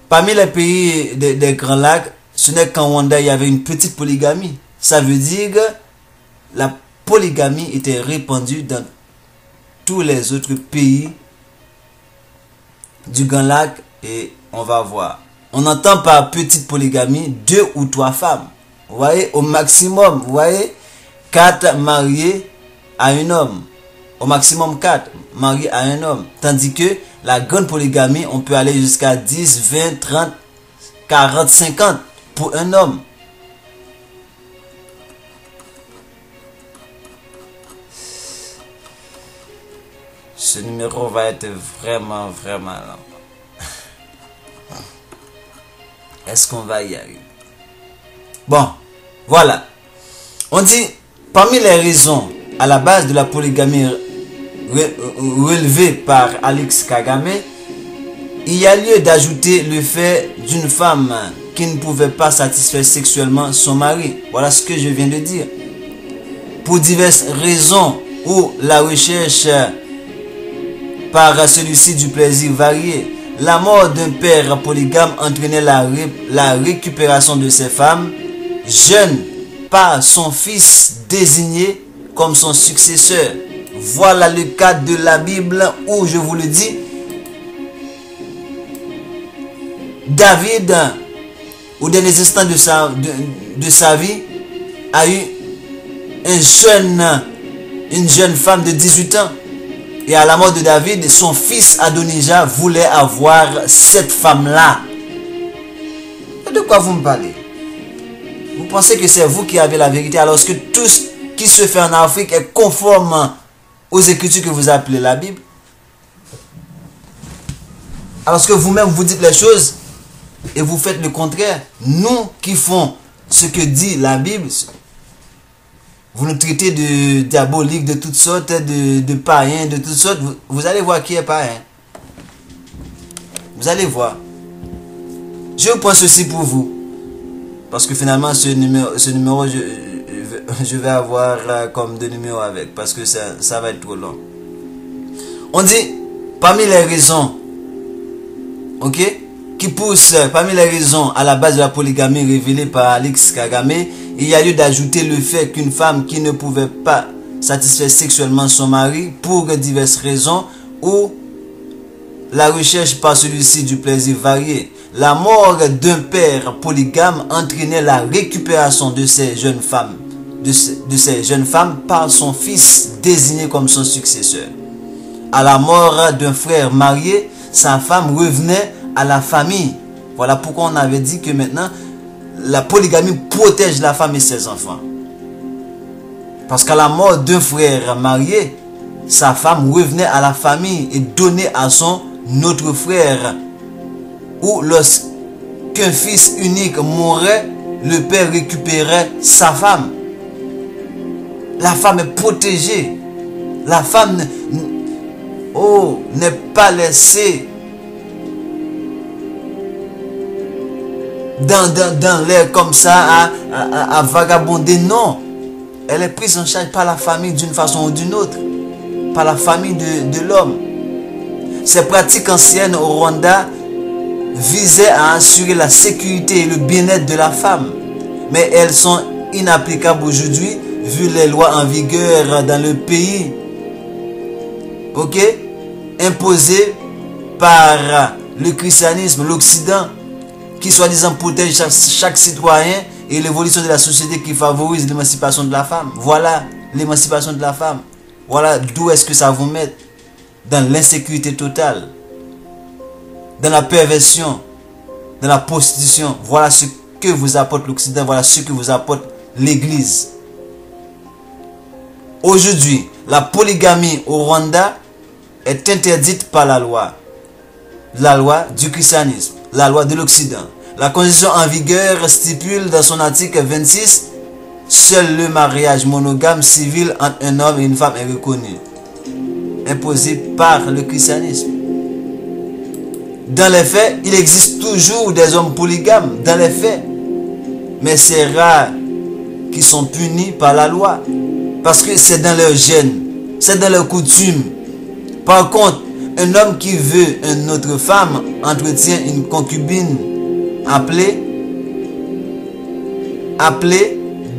parmi les pays des Grands Lacs, ce n'est qu'en Rwanda, il y avait une petite polygamie. Ça veut dire que la polygamie était répandue dans tous les autres pays du Grand Lac et on va voir. On entend par petite polygamie 2 ou 3 femmes. Vous voyez, au maximum, vous voyez, 4 mariés à un homme. Au maximum 4 mariés à un homme. Tandis que la grande polygamie, on peut aller jusqu'à 10, 20, 30, 40, 50 pour un homme. Ce numéro va être vraiment long. Est-ce qu'on va y arriver? Bon, voilà. On dit, parmi les raisons à la base de la polygamie relevée par Alex Kagame, il y a lieu d'ajouter le fait d'une femme qui ne pouvait pas satisfaire sexuellement son mari. Voilà ce que je viens de dire. Pour diverses raisons ou la recherche par celui-ci du plaisir varié. La mort d'un père polygame entraînait la récupération de ces femmes jeunes par son fils désigné comme son successeur. Voilà le cadre de la Bible où, je vous le dis, David, au dernier instant de sa vie, a eu une jeune femme de 18 ans. Et à la mort de David, son fils Adonijah voulait avoir cette femme-là. De quoi vous me parlez? Vous pensez que c'est vous qui avez la vérité alors que tout ce qui se fait en Afrique est conforme aux écritures que vous appelez la Bible? Alors que vous-même vous dites les choses et vous faites le contraire. Nous qui font ce que dit la Bible, vous nous traitez de diaboliques, de toutes sortes, de païens, de toutes sortes. Vous allez voir qui est païen. Vous allez voir. Je vous prends ceci pour vous. Parce que finalement, ce numéro je vais avoir comme 2 numéros avec. Parce que ça va être trop long. On dit, parmi les raisons, ok, qui poussent, parmi les raisons à la base de la polygamie révélée par Alex Kagame, il y a lieu d'ajouter le fait qu'une femme qui ne pouvait pas satisfaire sexuellement son mari pour diverses raisons ou la recherche par celui-ci du plaisir varié. La mort d'un père polygame entraînait la récupération de ces jeunes femmes, par son fils désigné comme son successeur. À la mort d'un frère marié, sa femme revenait à la famille. Voilà pourquoi on avait dit que maintenant la polygamie protège la femme et ses enfants. Parce qu'à la mort d'un frère marié, sa femme revenait à la famille et donnait à son autre frère. Ou lorsqu'un fils unique mourait, le père récupérait sa femme. La femme est protégée. La femme n'est pas laissée dans l'air comme ça à vagabonder. Non, elle est prise en charge par la famille d'une façon ou d'une autre, par la famille de l'homme. Ces pratiques anciennes au Rwanda visaient à assurer la sécurité et le bien-être de la femme, mais elles sont inapplicables aujourd'hui vu les lois en vigueur dans le pays, ok, imposées par le christianisme, l'Occident, qui soi-disant protège chaque citoyen, et l'évolution de la société qui favorise l'émancipation de la femme. Voilà l'émancipation de la femme. Voilà d'où est-ce que ça vous met. Dans l'insécurité totale, dans la perversion, dans la prostitution. Voilà ce que vous apporte l'Occident, voilà ce que vous apporte l'Église. Aujourd'hui, la polygamie au Rwanda est interdite par la loi du christianisme, la loi de l'Occident. La Constitution en vigueur stipule dans son article 26, seul le mariage monogame civil entre un homme et une femme est reconnu, imposé par le christianisme. Dans les faits, il existe toujours des hommes polygames, dans les faits, mais c'est rare qui sont punis par la loi, parce que c'est dans leur gène, c'est dans leur coutume. Par contre, un homme qui veut une autre femme entretient une concubine appelée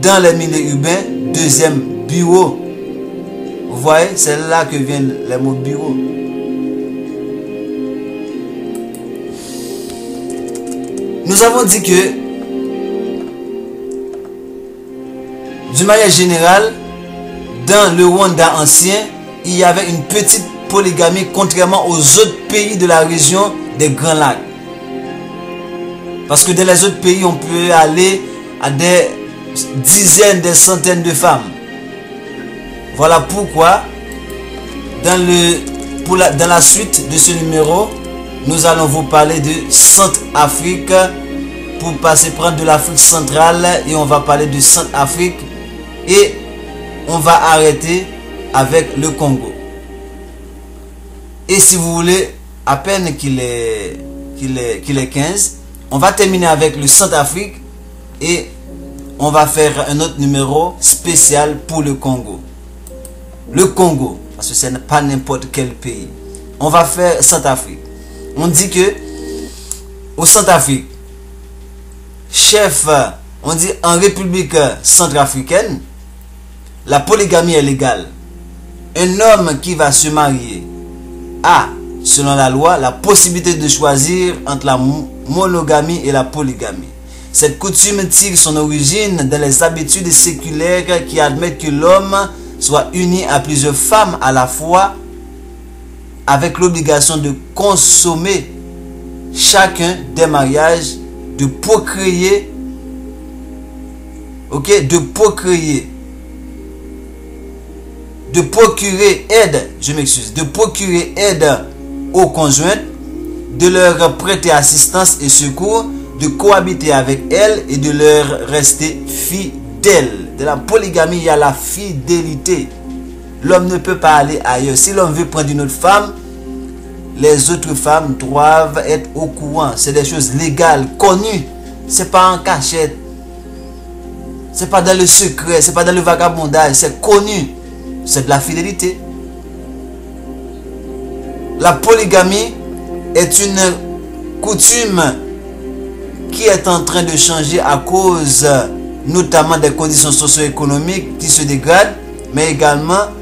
dans les milieux urbains deuxième bureau. Vous voyez, c'est là que vient le mot bureau. Nous avons dit que, d'une manière générale, dans le Rwanda ancien, il y avait une petite polygamie contrairement aux autres pays de la région des Grands Lacs. Parce que dans les autres pays, on peut aller à des dizaines, des centaines de femmes. Voilà pourquoi, dans la suite de ce numéro, nous allons vous parler de Centrafrique pour passer prendre de l'Afrique centrale et on va parler de Centrafrique et on va arrêter avec le Congo. Et si vous voulez, à peine qu'il est 15, on va terminer avec le Centrafrique et on va faire un autre numéro spécial pour le Congo. Le Congo, parce que ce n'est pas n'importe quel pays. On va faire Centrafrique. On dit que au Centrafrique, chef, on dit en République centrafricaine, la polygamie est légale. Un homme qui va se marier a, selon la loi, la possibilité de choisir entre la monogamie et la polygamie. Cette coutume tire son origine dans les habitudes séculaires qui admettent que l'homme soit uni à plusieurs femmes à la fois, avec l'obligation de consommer chacun des mariages, de procréer, de procurer aide, de procurer aide aux conjoints, de leur prêter assistance et secours, de cohabiter avec elles et de leur rester fidèles. De la polygamie, il y a la fidélité. L'homme ne peut pas aller ailleurs. Si l'homme veut prendre une autre femme, les autres femmes doivent être au courant. C'est des choses légales, connues. C'est pas en cachette. C'est pas dans le secret. C'est pas dans le vagabondage. C'est connu. C'est de la fidélité. La polygamie est une coutume qui est en train de changer à cause notamment des conditions socio-économiques qui se dégradent, mais également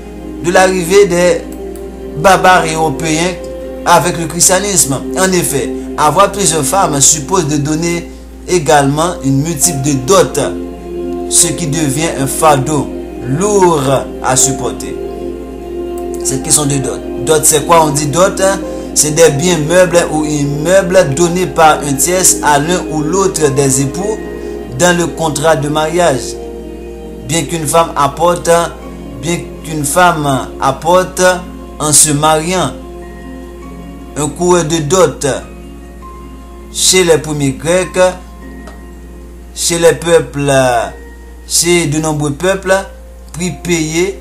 de l'arrivée des barbares européens avec le christianisme. En effet, avoir plusieurs femmes suppose de donner également une multitude de dots, ce qui devient un fardeau lourd à supporter. Cette question de dot. Dot, c'est quoi? On dit dot, c'est des biens meubles ou immeubles donnés par un tiers à l'un ou l'autre des époux dans le contrat de mariage. Bien qu'une femme apporte en se mariant un cours de dot chez les premiers Grecs, chez les peuples, chez de nombreux peuples, prix payé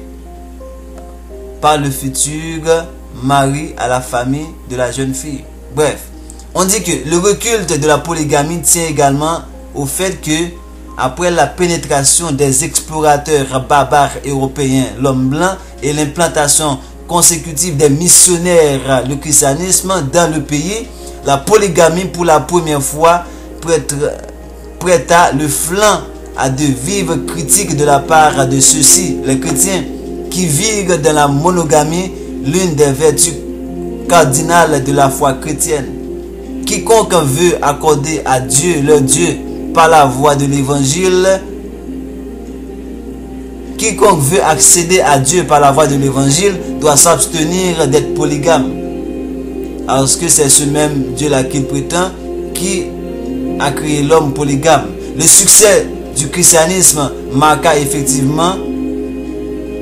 par le futur mari à la famille de la jeune fille. Bref, on dit que le recul de la polygamie tient également au fait que, après la pénétration des explorateurs barbares européens, l'homme blanc, et l'implantation consécutive des missionnaires, le christianisme dans le pays, la polygamie pour la première fois prêta le flanc à de vives critiques de la part de ceux-ci, les chrétiens, qui virent dans la monogamie l'une des vertus cardinales de la foi chrétienne. Quiconque veut accorder à Dieu, leur Dieu, par la voie de l'évangile, quiconque veut accéder à Dieu par la voie de l'évangile doit s'abstenir d'être polygame. Parce que c'est ce même Dieu-là qu'il prétend qui a créé l'homme polygame. Le succès du christianisme marqua effectivement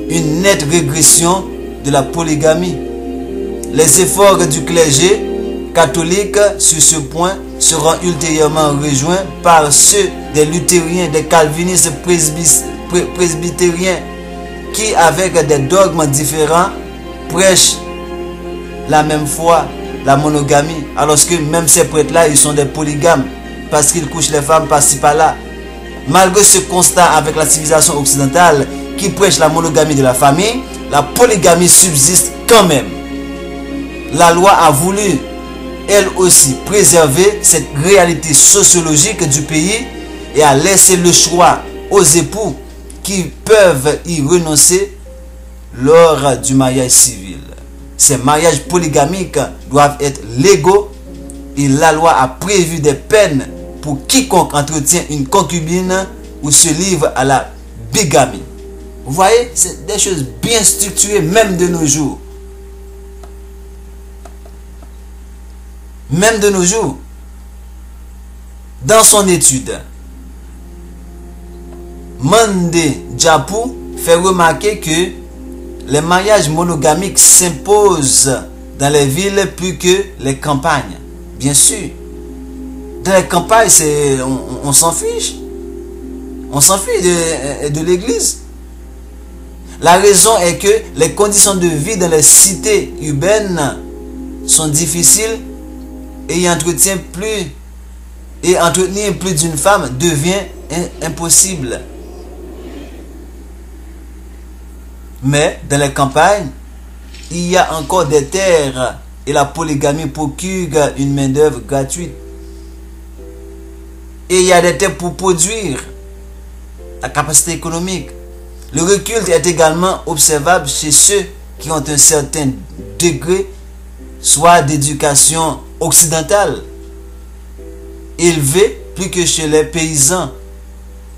une nette régression de la polygamie. Les efforts du clergé catholique sur ce point seront ultérieurement rejoints par ceux des luthériens, des calvinistes presbytériens qui, avec des dogmes différents, prêchent la même foi, la monogamie, alors que même ces prêtres-là, ils sont des polygames parce qu'ils couchent les femmes par-ci par-là. Malgré ce constat avec la civilisation occidentale qui prêche la monogamie de la famille, la polygamie subsiste quand même. la loi a voulu, elle aussi, préserver cette réalité sociologique du pays et a laissé le choix aux époux qui peuvent y renoncer lors du mariage civil. Ces mariages polygamiques doivent être légaux et la loi a prévu des peines pour quiconque entretient une concubine ou se livre à la bigamie. Vous voyez, c'est des choses bien structurées même de nos jours. Même de nos jours. Dans son étude, Mande Djapou fait remarquer que les mariages monogamiques s'imposent dans les villes plus que les campagnes. Bien sûr. Dans les campagnes, on s'en fiche. On s'en fiche de l'église. La raison est que les conditions de vie dans les cités urbaines sont difficiles et entretenir plus d'une femme devient impossible. Mais dans les campagnes, il y a encore des terres et la polygamie procure une main-d'œuvre gratuite. Et il y a des terres pour produire la capacité économique. Le recul est également observable chez ceux qui ont un certain degré, soit d'éducation occidentale, élevé, plus que chez les paysans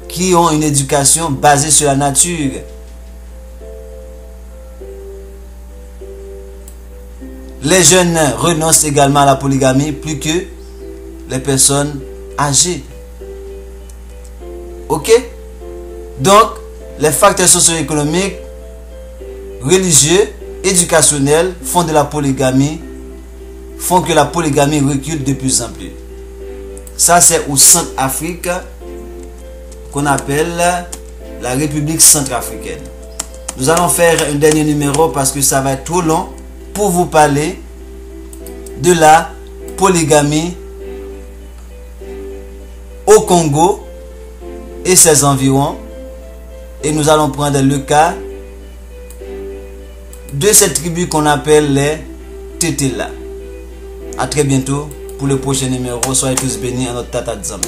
qui ont une éducation basée sur la nature. Les jeunes renoncent également à la polygamie plus que les personnes âgées. Ok? Donc, les facteurs socio-économiques, religieux, éducationnels font que la polygamie recule de plus en plus. Ça, c'est au Centrafrique qu'on appelle la République centrafricaine. Nous allons faire un dernier numéro parce que ça va être trop long pour vous parler de la polygamie au Congo et ses environs. Et nous allons prendre le cas de cette tribu qu'on appelle les Tetela. A très bientôt pour le prochain numéro. Soyez tous bénis à notre Tata Nzambe.